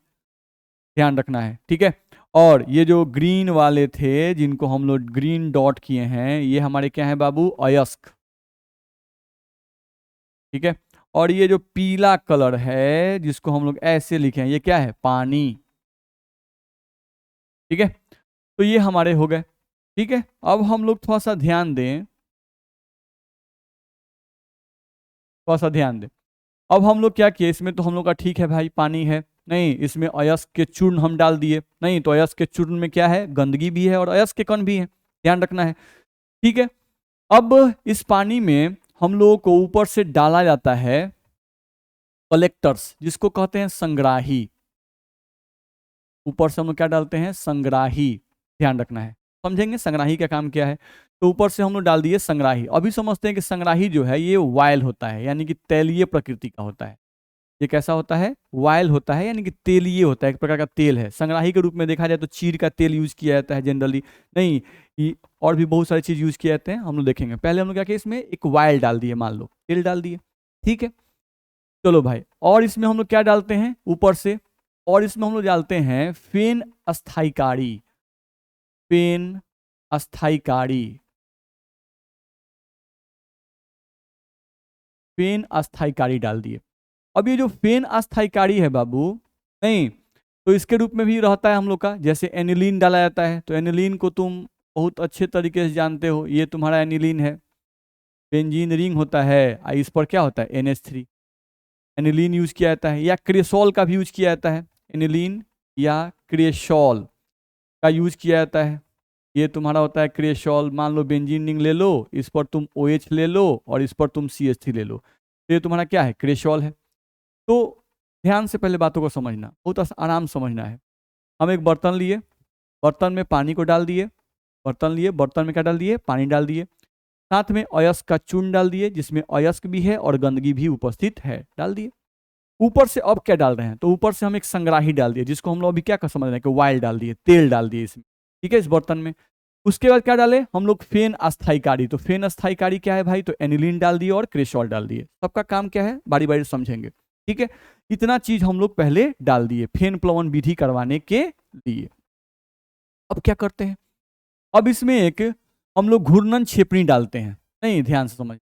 ध्यान रखना है, ठीक है। और ये जो ग्रीन वाले थे जिनको हम लोग ग्रीन डॉट किए हैं, ये हमारे क्या है बाबू, अयस्क, ठीक है। और ये जो पीला कलर है जिसको हम लोग ऐसे लिखे हैं, ये क्या है, पानी, ठीक है। तो ये हमारे हो गए, ठीक है। अब हम लोग थोड़ा सा ध्यान दें, थोड़ा सा ध्यान दें। अब हम लोग क्या किए, इसमें तो हम लोग का ठीक है भाई पानी है, नहीं इसमें अयस्क के चूर्ण हम डाल दिए, नहीं तो अयस्क के चूर्ण में क्या है, गंदगी भी है और अयस्क के कण भी है, ध्यान रखना है, ठीक है। अब इस पानी में हम लोगों को ऊपर से डाला जाता है कलेक्टर्स, जिसको कहते हैं संग्राही, ऊपर से हम लोग क्या डालते हैं, संग्राही, ध्यान रखना है, समझेंगे संग्राही का काम क्या है। तो ऊपर से हम लोग डाल दिए संग्राही। अभी समझते हैं कि संग्राही जो है ये वायल होता है, यानी कि तैलीय प्रकृति का होता है। ये कैसा होता है, वायल होता है, यानी कि तेलीय होता है, एक प्रकार का तेल है। संग्राही के रूप में देखा जाए तो चीड़ का तेल यूज किया जाता है जनरली, नहीं और भी बहुत सारी चीज यूज किए जाते हैं, हम लोग देखेंगे। पहले हम लोग क्या किया, इसमें एक वायल डाल दिए, मान लो तेल डाल दिए, ठीक है। चलो भाई, और इसमें हम लोग क्या डालते हैं ऊपर से, और इसमें हम लोग डालते हैं फेन अस्थायीकारी, फेन अस्थायीकारी, फेन अस्थायीकारी डाल दिए। अब ये जो फेन अस्थायीकारी है बाबू, नहीं तो इसके रूप में भी रहता है हम लोग का, जैसे एनिलीन डाला जाता है, तो एनिलीन को तुम बहुत अच्छे तरीके से जानते हो, ये तुम्हारा एनिलीन है, बेंजीन रिंग होता है, इस पर क्या होता है, NH3, एनिलीन यूज किया जाता है, या क्रेसोल का भी यूज किया जाता है, एनिलीन या क्रेसोल का यूज किया जाता है। ये तुम्हारा होता है क्रेसोल, मान लो बेंजीन रिंग ले लो, इस पर तुम OH ले लो और इस पर तुम CH3 ले लो, तो ये तुम्हारा क्या है, क्रेसोल है। तो ध्यान से पहले बातों को समझना, बहुत आराम समझना है। हम एक बर्तन लिए, बर्तन में पानी को डाल दिए, बर्तन लिए, बर्तन में क्या डाल दिए, पानी डाल दिए, साथ में अयस्क का चूर्ण डाल दिए, जिसमें अयस्क भी है और गंदगी भी उपस्थित है, डाल दिए। ऊपर से अब क्या डाल रहे हैं, तो ऊपर से हम एक संग्राही डाल दिए, जिसको हम लोग अभी क्या कर समझ रहे हैं कि वायल डाल दिए, तेल डाल दिए इसमें, ठीक है, इस बर्तन में। उसके बाद क्या डाले हम लोग, फेन अस्थायीकारी। तो फेन अस्थायीकारी क्या है भाई, तो एनिलीन डाल दिए और क्रेसोल डाल दिए। सबका काम क्या है, बारी बारी समझेंगे, ठीक है। इतना चीज हम लोग पहले डाल दिए फेन प्लवन विधि करवाने के लिए। अब क्या करते हैं, अब इसमें एक हम लोग घूर्णन छेपनी डालते हैं, नहीं ध्यान से समझ,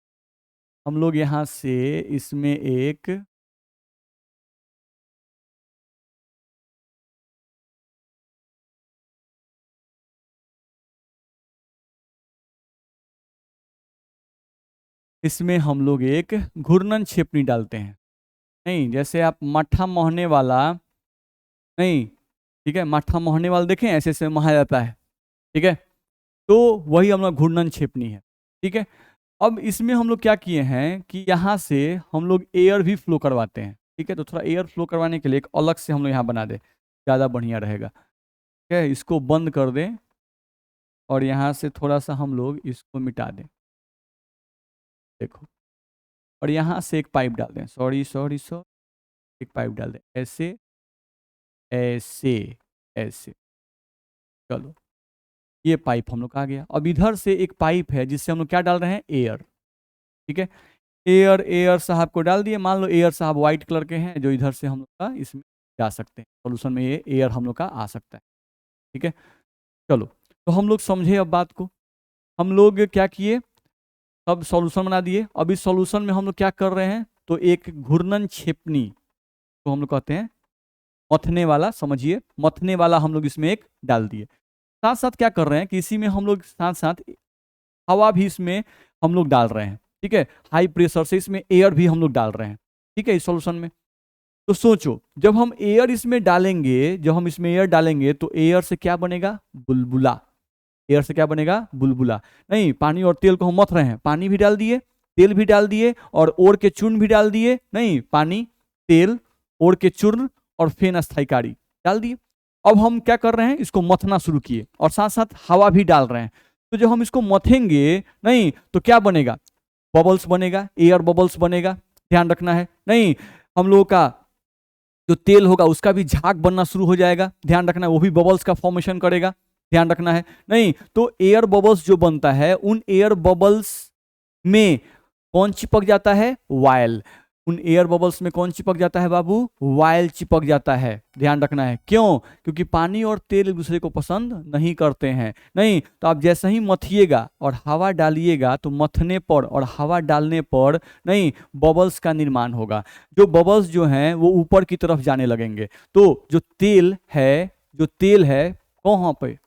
हम लोग यहां से इसमें एक इसमें हम लोग एक घूर्णन छेपनी डालते हैं, नहीं जैसे आप मट्ठा मोहने वाला, नहीं ठीक है, मट्ठा मोहने वाला देखें ऐसे ऐसे महा जाता है, ठीक है, तो वही हम लोग घूर्णन छेपनी है, ठीक है। अब इसमें हम लोग क्या किए हैं कि यहाँ से हम लोग एयर भी फ्लो करवाते हैं, ठीक है। तो थोड़ा एयर फ्लो करवाने के लिए एक अलग से हम लोग यहाँ बना दें, ज़्यादा बढ़िया रहेगा, ठीक है। इसको बंद कर दें और यहाँ से थोड़ा सा हम लोग इसको मिटा दें, देखो, और यहाँ से एक पाइप डाल दें, सॉरी सॉरी सॉरी, एक पाइप डाल दें, ऐसे ऐसे ऐसे, चलो ये पाइप हम लोग का आ गया। अब इधर से एक पाइप है जिससे हम लोग क्या डाल रहे हैं, एयर, ठीक है। एयर, एयर साहब को डाल दिए, मान लो एयर साहब व्हाइट कलर के हैं, जो इधर से हम लोग का इसमें जा सकते हैं, सोल्यूशन में ये एयर हम लोग का आ सकता है, ठीक है। चलो तो हम लोग समझे अब बात को, हम लोग क्या किए, अब सॉल्यूशन बना दिए। अब इस सॉल्यूशन में हम लोग क्या कर रहे हैं, तो एक घूर्णन छेपनी तो हम लोग कहते हैं मथने वाला, समझिए मथने वाला हम लोग इसमें एक डाल दिए। साथ साथ क्या कर रहे हैं कि इसी में हम लोग साथ साथ हवा भी इसमें हम लोग डाल रहे हैं, ठीक है, हाई प्रेशर से इसमें एयर भी हम लोग डाल रहे हैं, ठीक है, इस सॉल्यूशन में। तो सोचो जब हम एयर इसमें डालेंगे, जब हम इसमें एयर डालेंगे तो एयर से क्या बनेगा, बुलबुला। एयर से क्या बनेगा, बुलबुला। नहीं, पानी और तेल को हम मथ रहे हैं, पानी भी डाल दिए, तेल भी डाल दिए और ओर के चूर्ण भी डाल दिए, नहीं, पानी, तेल, ओर के चूर्ण और फेन अस्थायी काड़ी डाल दिए। अब हम क्या कर रहे हैं, इसको मथना शुरू किए और साथ साथ हवा भी डाल रहे हैं। तो जब हम इसको मथेंगे, नहीं, तो क्या बनेगा, बबल्स बनेगा, एयर बबल्स बनेगा, ध्यान रखना है। नहीं, हम लोगों का जो तेल होगा उसका भी झाग बनना शुरू हो जाएगा, ध्यान रखना है, वो भी बबल्स का फॉर्मेशन करेगा, ध्यान रखना है। नहीं, तो एयर बबल्स जो बनता है, उन एयर बबल्स में कौन चिपक जाता है, वायल। उन एयर बबल्स में कौन चिपक जाता है बाबू, वायल चिपक जाता है, ध्यान रखना है। क्यों, क्योंकि पानी और तेल एक दूसरे को पसंद नहीं करते हैं। नहीं, तो आप जैसे ही मथिएगा और हवा डालिएगा तो मथने पर और हवा डालने पर, नहीं, बबल्स का निर्माण होगा। जो बबल्स जो हैं वो ऊपर की तरफ जाने लगेंगे। तो जो तेल है, जो तेल है, कहाँ पे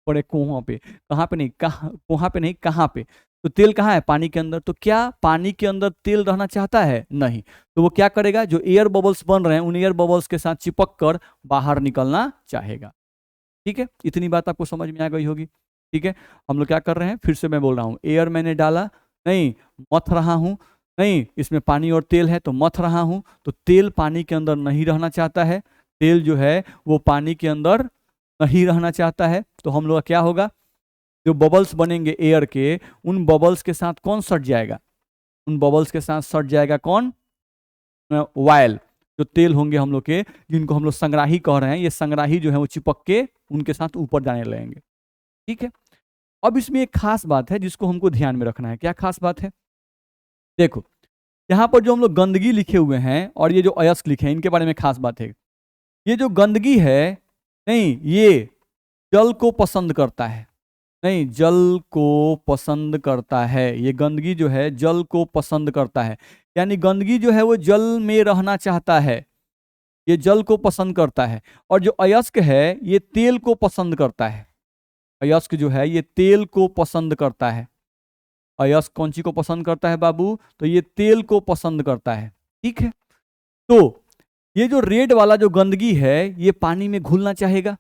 पड़े, कहाँ पे, कहाँ पे नहीं, कहाँ पे नहीं, कहाँ पे, तो तेल कहाँ है, पानी के अंदर। तो क्या पानी के अंदर तेल रहना चाहता है, नहीं। तो वो क्या करेगा, जो एयर बबल्स बन रहे हैं उन एयर बबल्स के साथ चिपक कर बाहर निकलना चाहेगा, ठीक है। इतनी बात आपको समझ में आ गई होगी, ठीक है। हम लोग क्या कर रहे हैं, फिर से मैं बोल रहा हूँ, एयर मैंने डाला, नहीं, मथ रहा हूँ, नहीं, इसमें पानी और तेल है तो मथ रहा हूँ। तो तेल पानी के अंदर नहीं रहना चाहता है, तेल जो है वो पानी के अंदर नहीं रहना चाहता है। तो हम लोग क्या होगा, जो बबल्स बनेंगे एयर के, उन बबल्स के साथ कौन सट जाएगा, उन बबल्स के साथ सट जाएगा कौन, वायल। जो तेल होंगे हम लोग के, जिनको हम लोग संग्राही कह रहे हैं, ये संग्राही जो है वो चिपक के उनके साथ ऊपर जाने लगेंगे, ठीक है। अब इसमें एक खास बात है जिसको हमको ध्यान में रखना है। क्या खास बात है, देखो यहाँ पर जो हम लोग गंदगी लिखे हुए हैं और ये जो अयस्क लिखे हैं, इनके बारे में खास बात है। ये जो गंदगी है, नहीं, ये जल को पसंद करता है, नहीं, जल को पसंद करता है। ये गंदगी जो है जल को पसंद करता है, यानी गंदगी जो है वो जल में रहना चाहता है, ये जल को पसंद करता है। और जो अयस्क है ये तेल को पसंद करता है, अयस्क जो है ये तेल को पसंद करता है। अयस्क कौन सी को पसंद करता है बाबू, तो ये तेल को पसंद करता है, ठीक है। तो ये जो रेड वाला जो गंदगी है ये पानी में घुलना चाहेगा,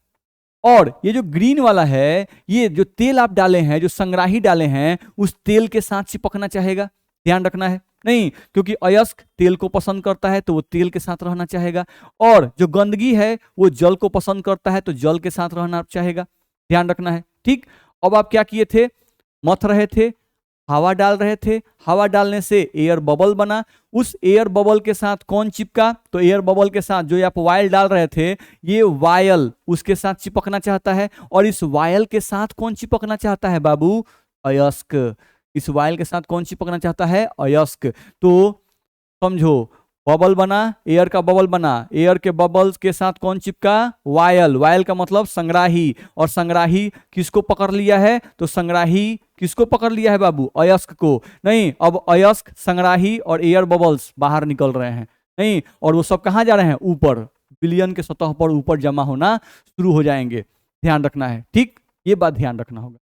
और ये जो ग्रीन वाला है, ये जो तेल आप डाले हैं, जो संग्राही डाले हैं, उस तेल के साथ चिपकना चाहेगा, ध्यान रखना है। नहीं, क्योंकि अयस्क तेल को पसंद करता है तो वो तेल के साथ रहना चाहेगा, और जो गंदगी है वो जल को पसंद करता है तो जल के साथ रहना चाहेगा, ध्यान रखना है, ठीक। अब आप क्या किए थे, मथ रहे थे, हवा डाल रहे थे, हवा डालने से एयर बबल बना, उस एयर बबल के साथ कौन चिपका, तो एयर बबल के साथ जो आप वायल डाल रहे थे, ये वायल उसके साथ चिपकना चाहता है। और इस वायल के साथ कौन चिपकना चाहता है बाबू, अयस्क। इस वायल के साथ कौन चिपकना चाहता है, अयस्क। तो समझो, बबल बना, एयर का बबल बना, एयर के बबल्स के साथ कौन चिपका, वायल। वायल का मतलब संग्राही, और संग्राही किसको पकड़ लिया है, तो संग्राही किसको पकड़ लिया है बाबू, अयस्क को। नहीं, अब अयस्क, संग्राही और एयर बबल्स बाहर निकल रहे हैं, नहीं, और वो सब कहाँ जा रहे हैं, ऊपर, बिलियन के सतह पर ऊपर जमा होना शुरू हो जाएंगे, ध्यान रखना है, ठीक। ये बात ध्यान रखना होगा।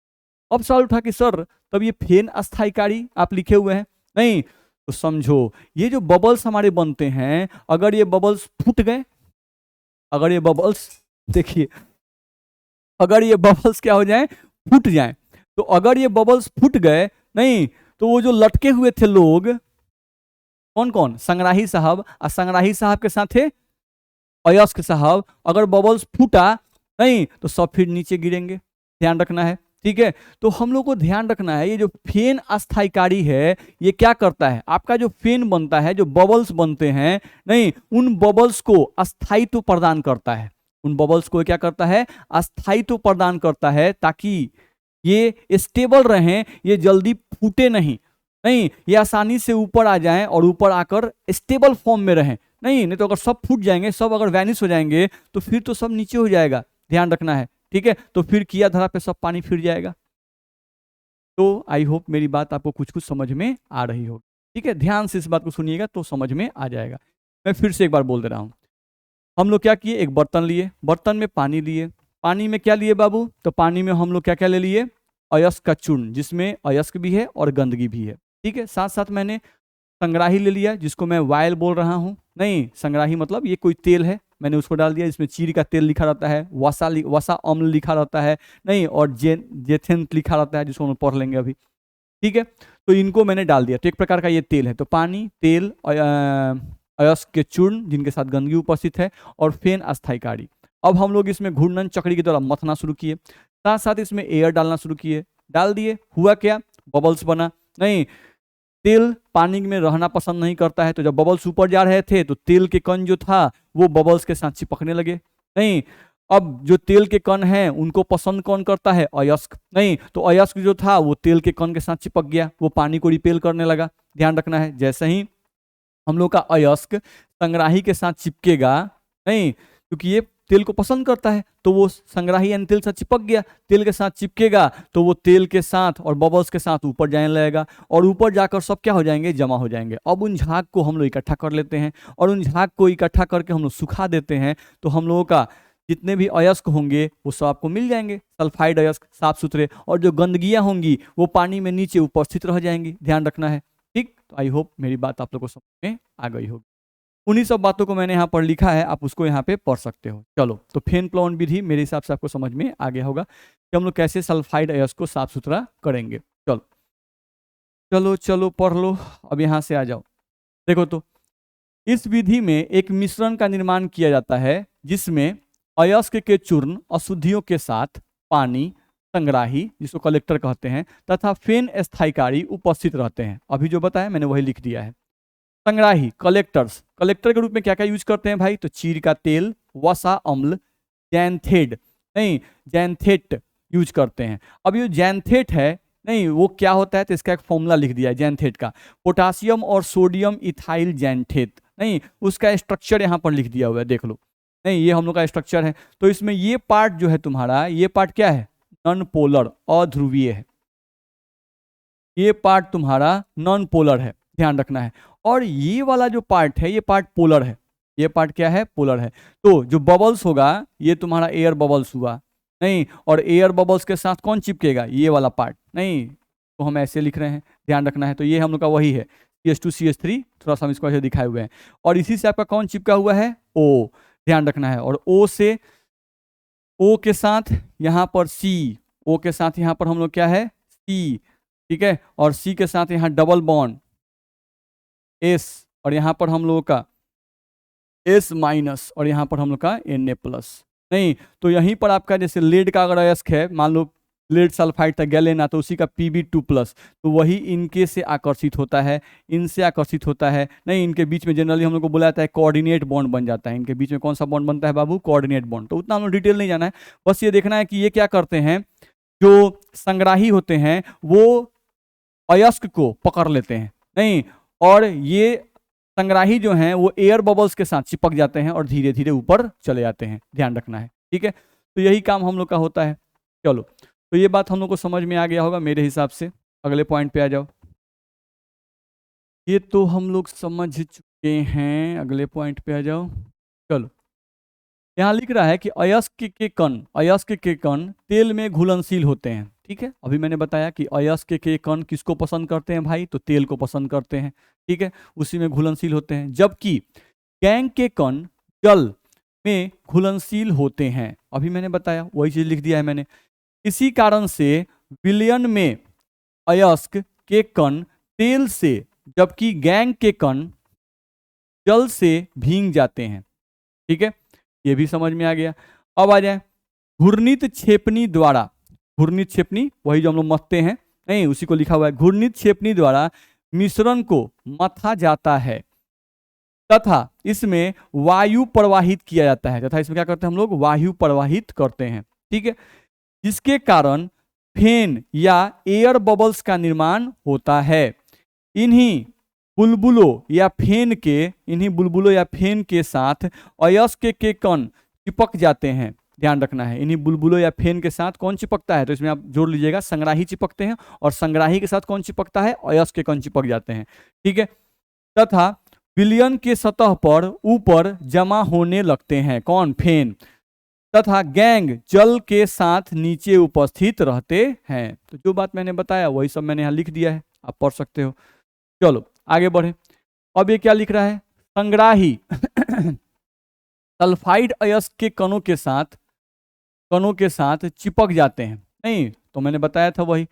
अब सवाल उठा कि सर तब ये फेन अस्थायी कारी आप लिखे हुए हैं, नहीं, तो समझो ये जो बबल्स हमारे बनते हैं, अगर ये बबल्स फूट गए, अगर ये बबल्स, देखिए, अगर ये बबल्स क्या हो जाए, फूट जाए, तो अगर ये बबल्स फूट गए, नहीं, तो वो जो लटके हुए थे लोग, कौन कौन, संग्राही साहब, और संग्राही साहब के साथ थे अयस्क साहब, अगर बबल्स फूटा, नहीं, तो सब फिर नीचे गिरेंगे, ध्यान रखना है, ठीक है। तो हम लोग को ध्यान रखना है, ये जो फेन अस्थायीकारी है ये क्या करता है, आपका जो फेन बनता है, जो बबल्स बनते हैं, नहीं, उन बबल्स को अस्थायित्व प्रदान करता है, उन बबल्स को क्या करता है, अस्थायित्व प्रदान करता है, ताकि ये स्टेबल रहें, ये जल्दी फूटे नहीं, नहीं, ये आसानी से ऊपर आ जाएं और ऊपर आकर स्टेबल फॉर्म में रहें। नहीं तो अगर सब फूट जाएंगे, सब अगर वैनिश हो जाएंगे, तो फिर तो सब नीचे हो जाएगा, ध्यान रखना है, ठीक है। तो फिर किया धरा पे सब पानी फिर जाएगा। तो आई होप मेरी बात आपको कुछ कुछ समझ में आ रही होगी, ठीक है। ध्यान से इस बात को सुनिएगा तो समझ में आ जाएगा। मैं फिर से एक बार बोल दे रहा हूँ, हम लोग क्या किए, एक बर्तन लिए, बर्तन में पानी लिए, पानी में क्या लिए बाबू, तो पानी में हम लोग क्या क्या ले लिए, अयस्क का चूर्ण, जिसमें अयस्क भी है और गंदगी भी है। ठीक है, साथ साथ मैंने संग्राही ले लिया, जिसको मैं वायल बोल रहा हूँ। नहीं, संग्राही मतलब ये कोई तेल है, मैंने उसको डाल दिया। इसमें चीड़ का तेल लिखा रहता है, वसा अम्ल लिखा रहता है, नहीं, और जेथेंट लिखा रहता है, जिसको हम पढ़ लेंगे अभी। ठीक है, तो इनको मैंने डाल दिया, तो एक प्रकार का ये तेल है। तो पानी, तेल, अयस्क के चूर्ण जिनके साथ गंदगी उपस्थित है, और फेन अस्थायी काड़ी। अब हम लोग इसमें घूर्णन चक्री के द्वारा मथना शुरू किए, साथ साथ इसमें एयर डालना शुरू किए। डाल दिए, हुआ क्या, बबल्स बना। नहीं, तेल पानी में रहना पसंद नहीं करता है, तो जब बबल्स ऊपर जा रहे थे तो तेल के कण जो था वो बबल्स के साथ चिपकने लगे। नहीं, अब जो तेल के कण हैं उनको पसंद कौन करता है, अयस्क। नहीं, तो अयस्क जो था वो तेल के कण के साथ चिपक गया, वो पानी को रिपेल करने लगा। ध्यान रखना है, जैसे ही हम लोग का अयस्क संग्राही के साथ चिपकेगा, नहीं, क्योंकि ये तेल को पसंद करता है, तो वो संग्राही यानी तेल से चिपक गया, तेल के साथ चिपकेगा तो वो तेल के साथ और बबल्स के साथ ऊपर जाने लगेगा, और ऊपर जाकर सब क्या हो जाएंगे, जमा हो जाएंगे। अब उन झाग को हम लोग इकट्ठा कर लेते हैं, और उन झाग को इकट्ठा करके हम लोग सुखा देते हैं, तो हम लोगों का जितने भी अयस्क होंगे वो सब आपको मिल जाएंगे, सल्फाइड अयस्क साफ सुथरे, और जो गंदगियां होंगी वो पानी में नीचे उपस्थित रह जाएंगी। ध्यान रखना है। ठीक, तो आई होप मेरी बात आप लोगों को समझ में आ गई होगी। उन्हीं सब बातों को मैंने यहाँ पर लिखा है, आप उसको यहाँ पे पढ़ सकते हो। चलो, तो फेन प्लॉन विधि मेरे हिसाब से आपको समझ में आ गया होगा कि हम लोग कैसे सल्फाइड अयस्क को साफ सुथरा करेंगे। चलो चलो चलो पढ़ लो, अब यहाँ से आ जाओ। देखो, तो इस विधि में एक मिश्रण का निर्माण किया जाता है, जिसमें अयस्क के चूर्ण अशुद्धियों के साथ पानी, संग्राही जिसको कलेक्टर कहते हैं, तथा फेन स्थायीकारी उपस्थित रहते हैं। अभी जो बताया मैंने वही लिख दिया है। संग्राही, कलेक्टर्स, कलेक्टर के रूप में क्या क्या यूज करते हैं भाई, तो चीड़ का तेल, वसा अम्ल, जैंथेट, नहीं, जैंथेट यूज करते हैं। अब ये जैंथेट है, नहीं, वो क्या होता है, तो इसका एक फॉर्मूला लिख दिया है जैंथेट का, पोटासियम और सोडियम इथाइल जैंथेट। नहीं, उसका स्ट्रक्चर यहाँ पर लिख दिया हुआ है, देख लो। नहीं, ये हम लोग का स्ट्रक्चर है। तो इसमें ये पार्ट जो है तुम्हारा, ये पार्ट क्या है, नॉन पोलर, अध्रुवीय है। ये पार्ट तुम्हारा नॉन पोलर है, ध्यान रखना है। और ये वाला जो पार्ट है, ये पार्ट पोलर है। ये पार्ट क्या है, पोलर है। तो जो बबल्स होगा ये तुम्हारा एयर बबल्स हुआ, नहीं, और एयर बबल्स के साथ कौन चिपकेगा, ये वाला पार्ट। नहीं, तो हम ऐसे लिख रहे हैं, ध्यान रखना है। तो ये हम लोग का वही है, CH2 CH3, थोड़ा सा हम इसको ऐसे दिखाए हुए हैं। और इसी से आपका कौन चिपका हुआ है, O, ध्यान रखना है। और O से, O के साथ यहाँ पर C, O के साथ यहाँ पर हम लोग क्या है, C, ठीक है, और C के साथ यहाँ डबल बॉन्ड S, और यहाँ पर हम लोगों का S माइनस, और यहाँ पर हम लोग का Na+। नहीं, तो यहीं पर आपका जैसे लेड का अगर अयस्क है, मान लो लेड सल्फाइड था गैलेना, तो उसी का Pb2+, तो वही इनके से आकर्षित होता है, इनसे आकर्षित होता है। नहीं, इनके बीच में जनरली हम लोग को बोला जाता है कोऑर्डिनेट बॉन्ड बन जाता है। इनके बीच में कौन सा बॉन्ड बनता है बाबू, कोऑर्डिनेट बॉन्ड। तो उतना हम लोग डिटेल नहीं जाना है, बस ये देखना है कि ये क्या करते हैं, जो संग्राही होते हैं वो अयस्क को पकड़ लेते हैं। नहीं, और ये संग्राही जो हैं वो एयर बबल्स के साथ चिपक जाते हैं और धीरे धीरे ऊपर चले जाते हैं। ध्यान रखना है, ठीक है। तो यही काम हम लोग का होता है। चलो, तो ये बात हम लोग को समझ में आ गया होगा मेरे हिसाब से। अगले पॉइंट पे आ जाओ। ये तो हम लोग समझ चुके हैं, अगले पॉइंट पे आ जाओ। चलो, यहाँ लिख रहा है कि अयस्क के कण तेल में घुलनशील होते हैं। ठीक है, अभी मैंने बताया कि अयस्क के कण किसको पसंद करते हैं भाई, तो तेल को पसंद करते हैं। ठीक है, उसी में घुलनशील होते हैं। जबकि गैंग के कण जल में घुलनशील होते हैं। अभी मैंने बताया, वही चीज लिख दिया है मैंने। इसी कारण से विलयन में अयस्क के कण तेल से, जबकि गैंग के कण जल से भींग जाते हैं। ठीक है, ये भी समझ में आ गया। अब आ जाए घूर्णित छेपनी द्वारा। घूर्णित छेपनी वही जो हम लोग मथते हैं, नहीं, उसी को लिखा हुआ है। घूर्णित छेपनी द्वारा मिश्रण को मथा जाता है तथा इसमें वायु प्रवाहित किया जाता है। तथा इसमें क्या करते हैं हम लोग, वायु प्रवाहित करते हैं। ठीक है, जिसके कारण फेन या एयर बबल्स का निर्माण होता है। इन्हीं बुलबुलों या फेन के साथ अयस्क के कण चिपक जाते हैं। ध्यान रखना है, इन्हीं बुलबुलों या फेन के साथ कौन चिपकता है, तो इसमें आप जोड़ लीजिएगा, संग्राही चिपकते हैं। और संग्राही के साथ कौन चिपकता है, अयस्क के कण चिपक जाते हैं। ठीक है, तथा विलयन के सतह पर ऊपर जमा होने लगते हैं। कौन, फेन। तथा गैंग जल के साथ नीचे उपस्थित रहते हैं। तो जो बात मैंने बताया वही सब मैंने यहाँ लिख दिया है, आप पढ़ सकते हो। चलो आगे बढ़े। अब ये क्या लिख रहा है, संग्राही सल्फाइड अयस्क के कणों के साथ चिपक जाते हैं। नहीं तो मैंने बताया था वही,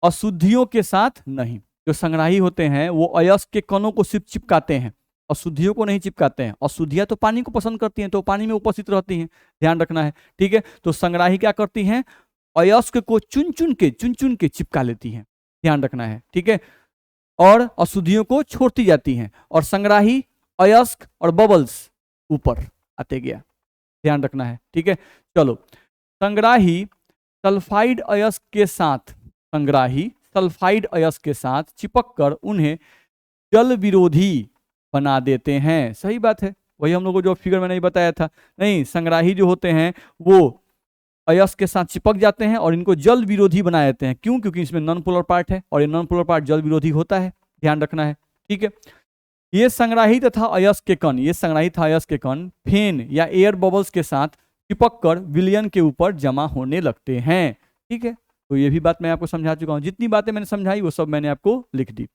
अशुद्धियों के साथ नहीं। जो संग्राही होते हैं वो अयस्क के कणों को सिर्फ चिपकाते हैं, अशुद्धियों को नहीं चिपकाते हैं। अशुद्धियां तो पानी को पसंद करती हैं, तो पानी में उपस्थित रहती हैं, ध्यान रखना है। ठीक है, तो संग्राही क्या करती हैं, अयस्क को चुन चुन के चिपका लेती हैं, ध्यान रखना है। ठीक है, और अशुद्धियों को छोड़ती जाती हैं, और संग्राही अयस्क और बबल्स ऊपर आते गया, ध्यान रखना है। ठीक है, चलो संग्राही सल्फाइड अयस्क के साथ चिपककर उन्हें जल विरोधी बना देते हैं। सही बात है, वही हम लोग को जो फिगर मैंने बताया था। नहीं, संग्राही जो होते हैं वो अयस्क के साथ चिपक जाते हैं और इनको जल विरोधी बना देते हैं। क्यों? क्योंकि इसमें नॉन पोलर पार्ट है और ये नॉन पोलर पार्ट जल विरोधी होता है, ध्यान रखना है। ठीक है, ये संग्राही तथा अयस्क के कण फेन या एयर बबल्स के साथ चिपककर विलयन के ऊपर जमा होने लगते हैं। ठीक है, तो ये भी बात मैं आपको समझा चुका हूं, जितनी बातें मैंने समझाई वो सब मैंने आपको लिख दी।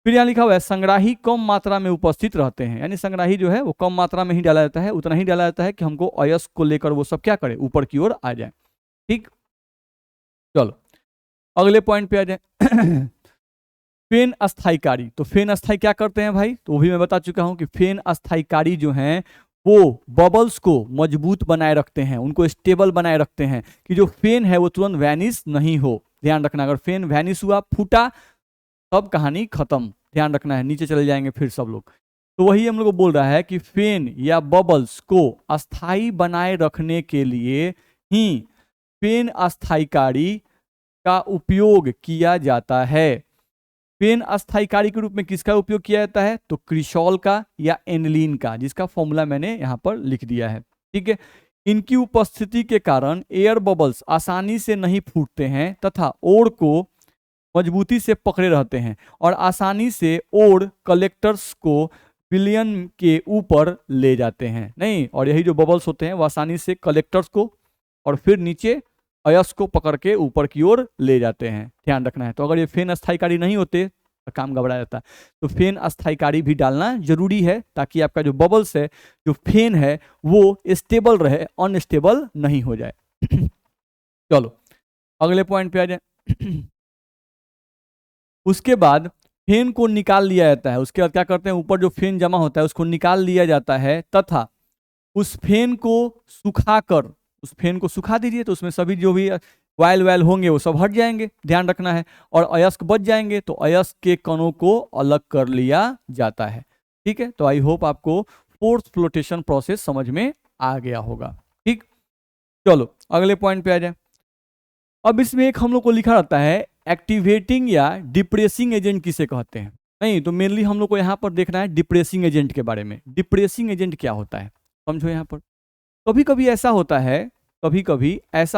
फिर यहाँ लिखा हुआ है संग्राही कम मात्रा में उपस्थित रहते हैं, यानी संग्राही जो है वो कम मात्रा में ही डाला जाता है, उतना ही डाला जाता है कि हमको अयस्क को लेकर वो सब क्या करे, ऊपर की ओर आ जाए। ठीक, चलो अगले पॉइंट पे आ जाए। फेन अस्थायीकारी। तो फेन अस्थायी क्या करते हैं भाई, तो वो भी मैं बता चुका हूं कि फेन अस्थायीकारी जो हैं वो बबल्स को मजबूत बनाए रखते हैं, उनको स्टेबल बनाए रखते हैं कि जो फेन है वो तुरंत वैनिश नहीं हो। ध्यान रखना, अगर फेन वैनिश हुआ, फूटा, तब कहानी खत्म, ध्यान रखना है, नीचे चले जाएंगे फिर सब लोग। तो वही हम लोग को बोल रहा है कि फेन या बबल्स को अस्थायी बनाए रखने के लिए ही फेन अस्थायीकारी का उपयोग किया जाता है। फेन अस्थायीकारी के रूप में किसका उपयोग किया जाता है, तो क्रिसॉल का या एनिलीन का, जिसका फॉर्मूला मैंने यहां पर लिख दिया है। ठीक है, इनकी उपस्थिति के कारण एयर बबल्स आसानी से नहीं फूटते हैं तथा ओड़ को मजबूती से पकड़े रहते हैं और आसानी से ओड़ कलेक्टर्स को विलयन के ऊपर ले जाते हैं। नहीं, और यही जो बबल्स होते हैं वो आसानी से कलेक्टर्स को और फिर नीचे अयस्क को पकड़ के ऊपर की ओर ले जाते हैं, ध्यान रखना है। तो अगर ये फेन अस्थायीकारी नहीं होते तो काम घबरा जाता है। तो फेन अस्थायीकारी भी डालना जरूरी है ताकि आपका जो बबल्स है, जो फेन है, वो स्टेबल रहे, अनस्टेबल नहीं हो जाए। चलो अगले पॉइंट पे आ जाए। उसके बाद फेन को निकाल लिया जाता है। उसके बाद क्या करते हैं, ऊपर जो फेन जमा होता है उसको निकाल लिया जाता है तथा उस फेन को सुखाकर, उस फेन को सुखा दीजिए तो उसमें सभी जो भी वायल वायल होंगे वो सब हट जाएंगे, ध्यान रखना है, और अयस्क बच जाएंगे। तो अयस्क के कणों को अलग कर लिया जाता है। ठीक है, तो आई होप आपको फोर्थ फ्लोटेशन प्रोसेस समझ में आ गया होगा। ठीक, चलो अगले पॉइंट पे आ जाए। अब इसमें एक हम लोग को लिखा रहता है एक्टिवेटिंग या डिप्रेसिंग एजेंट किसे कहते हैं। नहीं, तो मेनली हम लोग को यहाँ पर देखना है डिप्रेसिंग एजेंट के बारे में। डिप्रेसिंग एजेंट क्या होता है समझो। यहाँ पर कभी कभी ऐसा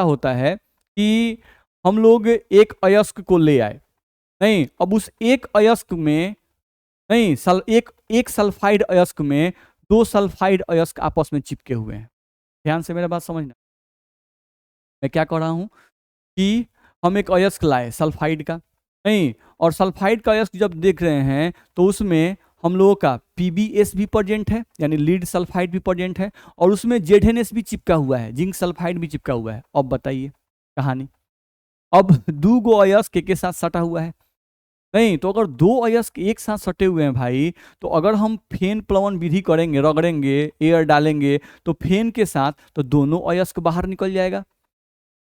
होता है कि हम लोग एक अयस्क को ले आए, नहीं, अब उस एक अयस्क में नहीं एक सल्फाइड अयस्क में दो सल्फाइड अयस्क आपस में चिपके हुए हैं। ध्यान से मेरा बात समझना, मैं क्या कह रहा हूं कि हम एक अयस्क लाए सल्फाइड का, नहीं, और सल्फाइड का अयस्क जब देख रहे हैं तो उसमें हम लोगों का PbS भी प्रेजेंट है, यानी लीड सल्फाइड भी प्रेजेंट है, और उसमें ZnS भी चिपका हुआ है, जिंक सल्फाइड भी चिपका हुआ है। अब बताइए कहानी, अब दो गो अयस्क के साथ सटा हुआ है। नहीं, तो अगर दो अयस्क एक साथ सटे हुए हैं भाई, तो अगर हम फेन प्लवन विधि करेंगे, रगड़ेंगे, एयर डालेंगे, तो फेन के साथ तो दोनों अयस्क बाहर निकल जाएगा।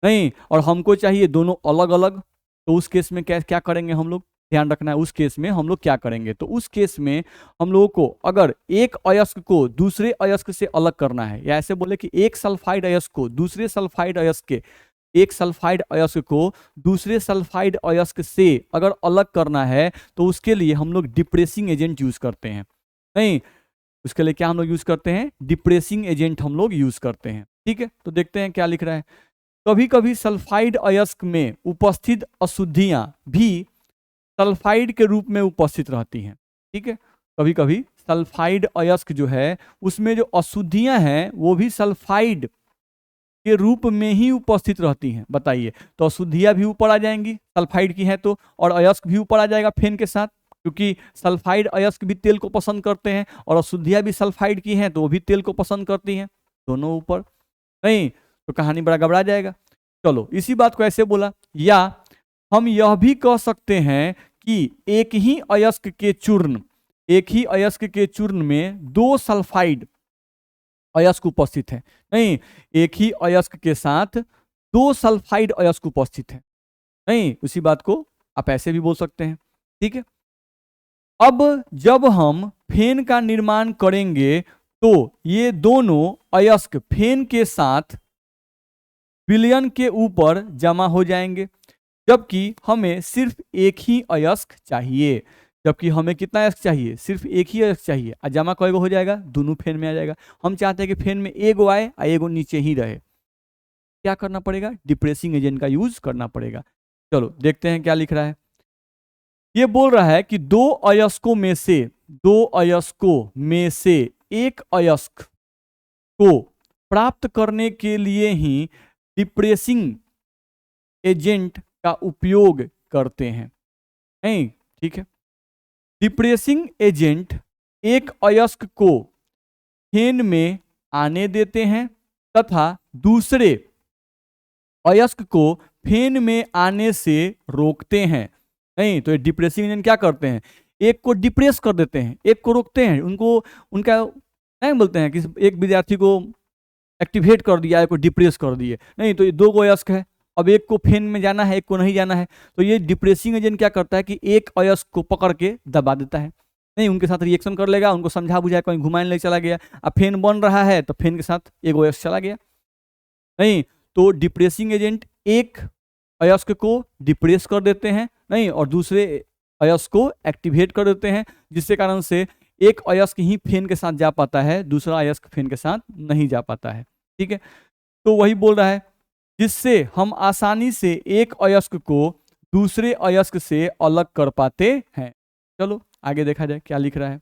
नहीं, और हमको चाहिए दोनों अलग अलग, तो उस केस में क्या क्या करेंगे हम लोग, ध्यान रखना है। उस केस में हम लोग क्या करेंगे, तो उस केस में हम लोगों को अगर एक अयस्क को दूसरे अयस्क से अलग करना है, या ऐसे बोले कि एक सल्फाइड अयस्क को दूसरे सल्फाइड अयस्क के एक सल्फाइड अयस्क को दूसरे सल्फाइड अयस्क से अगर अलग करना है, तो उसके लिए हम लोग डिप्रेसिंग एजेंट यूज करते हैं। नहीं, उसके लिए क्या हम लोग यूज करते हैं, डिप्रेसिंग एजेंट हम लोग यूज करते हैं। ठीक है, तो देखते हैं क्या लिख रहा है। कभी कभी सल्फाइड अयस्क में उपस्थित अशुद्धियां भी सल्फाइड के रूप में उपस्थित रहती हैं। ठीक है, कभी कभी सल्फाइड अयस्क जो है उसमें जो अशुद्धियां हैं वो भी सल्फाइड के रूप में ही उपस्थित रहती हैं। बताइए, तो अशुद्धियां भी ऊपर आ जाएंगी सल्फाइड की हैं तो, और अयस्क भी ऊपर आ जाएगा फेन के साथ, क्योंकि सल्फाइड अयस्क भी तेल को पसंद करते हैं, और अशुद्धियां भी सल्फाइड की हैं तो वो भी तेल को पसंद करती हैं, दोनों ऊपर। नहीं तो कहानी बड़ा गड़बड़ा जाएगा। चलो, इसी बात को ऐसे बोला, या हम यह भी कह सकते हैं कि एक ही अयस्क के चूर्ण में दो सल्फाइड अयस्क उपस्थित है। नहीं, एक ही अयस्क के साथ दो सल्फाइड अयस्क उपस्थित है। नहीं, उसी बात को आप ऐसे भी बोल सकते हैं। ठीक है, अब जब हम फेन का निर्माण करेंगे तो ये दोनों अयस्क फेन के साथ विलयन के ऊपर जमा हो जाएंगे, जबकि हमें सिर्फ एक ही अयस्क चाहिए। जबकि हमें कितना अयस्क चाहिए? सिर्फ एक ही अयस्क चाहिए। और जमा कईगो हो जाएगा? दोनों फेन में आ जाएगा। हम चाहते हैं कि फेन में एगो आए और एगो नीचे ही रहे। क्या करना पड़ेगा? डिप्रेसिंग एजेंट का यूज करना पड़ेगा। चलो देखते हैं क्या लिख रहा है। ये बोल रहा है कि दो अयस्कों में से एक अयस्क को प्राप्त करने के लिए ही डिप्रेसिंग एजेंट का उपयोग करते हैं। नहीं, ठीक है। डिप्रेसिंग एजेंट एक अयस्क को फेन में आने देते हैं तथा दूसरे अयस्क को फेन में आने से रोकते हैं। नहीं, तो ये डिप्रेसिंग एजेंट क्या करते हैं? एक को डिप्रेस कर देते हैं, एक को रोकते हैं। उनका नहीं बोलते हैं कि एक विद्यार्थी को एक्टिवेट कर दिया, एक को डिप्रेस कर दिए। नहीं, तो ये दो अयस्क है, अब एक को फेन में जाना है, एक को नहीं जाना है। तो ये डिप्रेसिंग एजेंट क्या करता है कि एक अयस्क को पकड़ के दबा देता है। नहीं, उनके साथ रिएक्शन कर लेगा, उनको समझा बुझा कहीं घुमाने ले चला गया। अब फेन बन रहा है तो फेन के साथ एक अयस्क चला गया। नहीं, तो डिप्रेसिंग एजेंट एक अयस्क को डिप्रेस कर देते हैं, नहीं, और दूसरे अयस्क को एक्टिवेट कर देते हैं, जिसके कारण से एक अयस्क ही फेन के साथ जा पाता है, दूसरा अयस्क फेन के साथ नहीं जा पाता है। ठीक है, तो वही बोल रहा है, जिससे हम आसानी से एक अयस्क को दूसरे अयस्क से अलग कर पाते हैं। चलो आगे देखा जाए क्या लिख रहा है।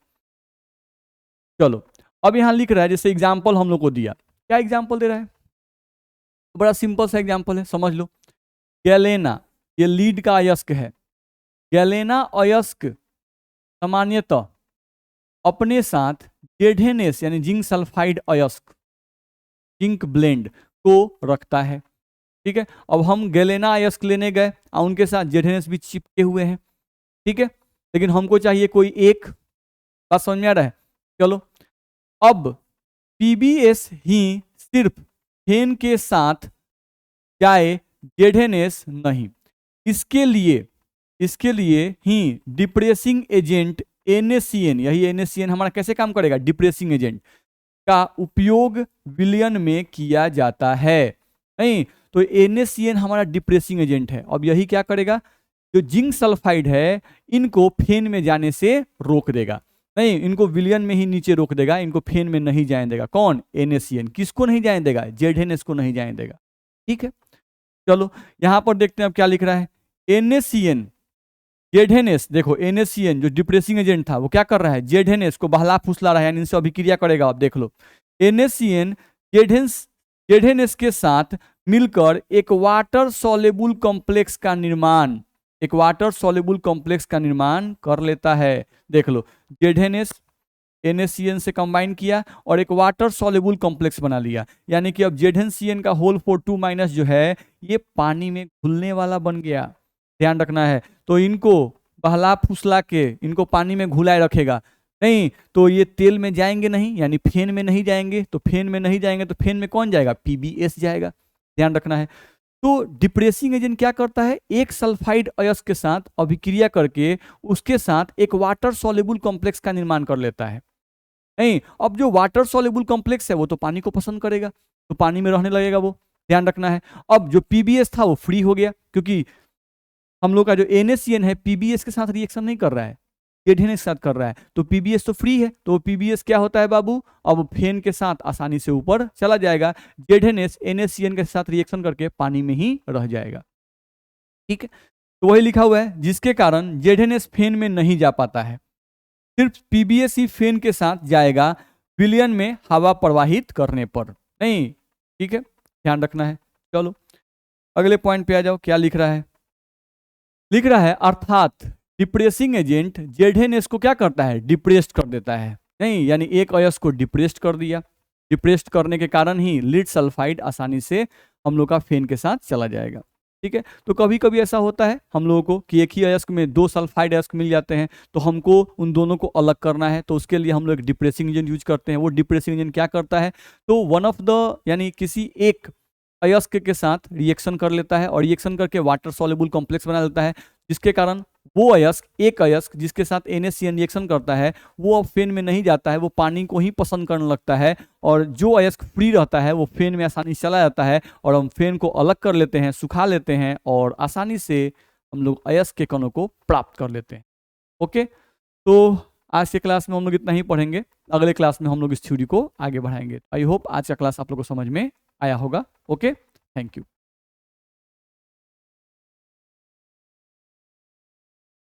चलो, अब यहां लिख रहा है, जैसे एग्जाम्पल हम लोग को दिया, क्या एग्जाम्पल दे रहा है? तो बड़ा सिंपल सा एग्जाम्पल है, समझ लो। गैलेना, ये लीड का अयस्क है। गैलेना अयस्क सामान्यतः अपने साथ जेडेनेस यानी जिंक सल्फाइड अयस्क, जिंक ब्लेंड को रखता है। ठीक है, अब हम गैलेना अयस्क लेने गए और उनके साथ जेडेनेस भी चिपके हुए हैं। ठीक है, लेकिन हमको चाहिए कोई एक। बात समझ में आ रहा है? चलो, अब पीबीएस ही सिर्फ फेन के साथ जाए, जेडेनेस नहीं। इसके लिए ही डिप्रेसिंग एजेंट NaCN, यही NaCN हमारा कैसे काम करेगा? डिप्रेसिंग एजेंट का उपयोग विलयन में किया जाता है। नहीं, तो NaCN हमारा डिप्रेसिंग एजेंट है। अब यही क्या करेगा? जो जिंक सल्फाइड है इनको फेन में जाने से रोक देगा। नहीं, इनको विलयन में ही नीचे रोक देगा, इनको फेन में नहीं जाने देगा। कौन? NaCN। किसको नहीं जाने देगा? ZNS को नहीं जाने देगा। ठीक है, चलो यहां पर देखते हैं अब क्या लिख रहा है। NaCN ZNS, देखो NaCN जो डिप्रेसिंग एजेंट था वो क्या कर रहा है? ZNS को बहला फुसला रहा है, यानी इनसे अभिक्रिया करेगा। आप देख लो, NaCN ZNS के साथ मिलकर एक वाटर सॉल्युबल कॉम्प्लेक्स का निर्माण कर लेता है। देख लो, ZNS NaCN से कंबाइन किया और एक वाटर सॉल्युबल कॉम्प्लेक्स बना लिया, यानी कि अब ZnCN का होल 4 2- जो है ये पानी में घुलने वाला बन गया। ध्यान रखना है, तो इनको बहला फुसला के इनको पानी में घुलाए रखेगा। नहीं, तो ये तेल में जाएंगे नहीं, यानी फेन में नहीं जाएंगे। तो फेन में नहीं जाएंगे तो फेन में कौन जाएगा? PBS जाएगा। ध्यान रखना है। तो डिप्रेसिंग एजेंट क्या करता है? एक सल्फाइड अयस्क के साथ अभिक्रिया करके उसके साथ एक वाटर सॉल्युबल कॉम्प्लेक्स का निर्माण कर लेता है। नहीं, अब जो वाटर सॉल्युबल कॉम्प्लेक्स है वो तो पानी को पसंद करेगा, तो पानी में रहने लगेगा वो। ध्यान रखना है। अब जो PBS था वो फ्री हो गया, क्योंकि हम लोग का जो NaCN है PBS के साथ रिएक्शन नहीं कर रहा है, ZNS के साथ कर रहा है। तो PBS तो फ्री है, तो PBS क्या होता है बाबू? अब फेन के साथ आसानी से ऊपर चला जाएगा। ZNS NaCN के साथ रिएक्शन करके पानी में ही रह जाएगा। ठीक है, तो वही लिखा हुआ है, जिसके कारण ZNS फेन में नहीं जा पाता है, सिर्फ PBS ही फेन के साथ जाएगा विलयन में हवा प्रवाहित करने पर। नहीं, ठीक है, ध्यान रखना है। चलो अगले पॉइंट पे आ जाओ, क्या लिख रहा है? लिख रहा है अर्थात डिप्रेसिंग एजेंट ZNS को क्या करता है? डिप्रेस्ड कर देता है। नहीं, यानी एक अयस्क को डिप्रेस्ड कर दिया, डिप्रेस्ड करने के कारण ही लीड सल्फाइड आसानी से हम लोग का फेन के साथ चला जाएगा। ठीक है, तो कभी कभी ऐसा होता है हम लोगों को कि एक ही अयस्क में दो सल्फाइड अयस्क मिल जाते हैं, तो हमको उन दोनों को अलग करना है, तो उसके लिए हम लोग एक डिप्रेसिंग एजेंट यूज करते हैं। वो डिप्रेसिंग एजेंट क्या करता है? तो वन ऑफ द यानी किसी एक अयस्क के साथ रिएक्शन कर लेता है और रिएक्शन करके वाटर सॉल्युबल कॉम्प्लेक्स बना लेता है, जिसके कारण वो अयस्क, एक अयस्क जिसके साथ NaCN रिएक्शन करता है, वो अब फेन में नहीं जाता है, वो पानी को ही पसंद करने लगता है, और जो अयस्क फ्री रहता है वो फेन में आसानी से चला जाता है, और हम फेन को अलग कर लेते हैं, सुखा लेते हैं, और आसानी से हम लोग अयस्क के कणों को प्राप्त कर लेते हैं। ओके, तो आज के क्लास में हम लोग इतना ही पढ़ेंगे, अगले क्लास में हम लोग इस थ्योरी को आगे बढ़ाएंगे। आई होप आज का क्लास आप लोग को समझ में आया होगा। Okay, thank you.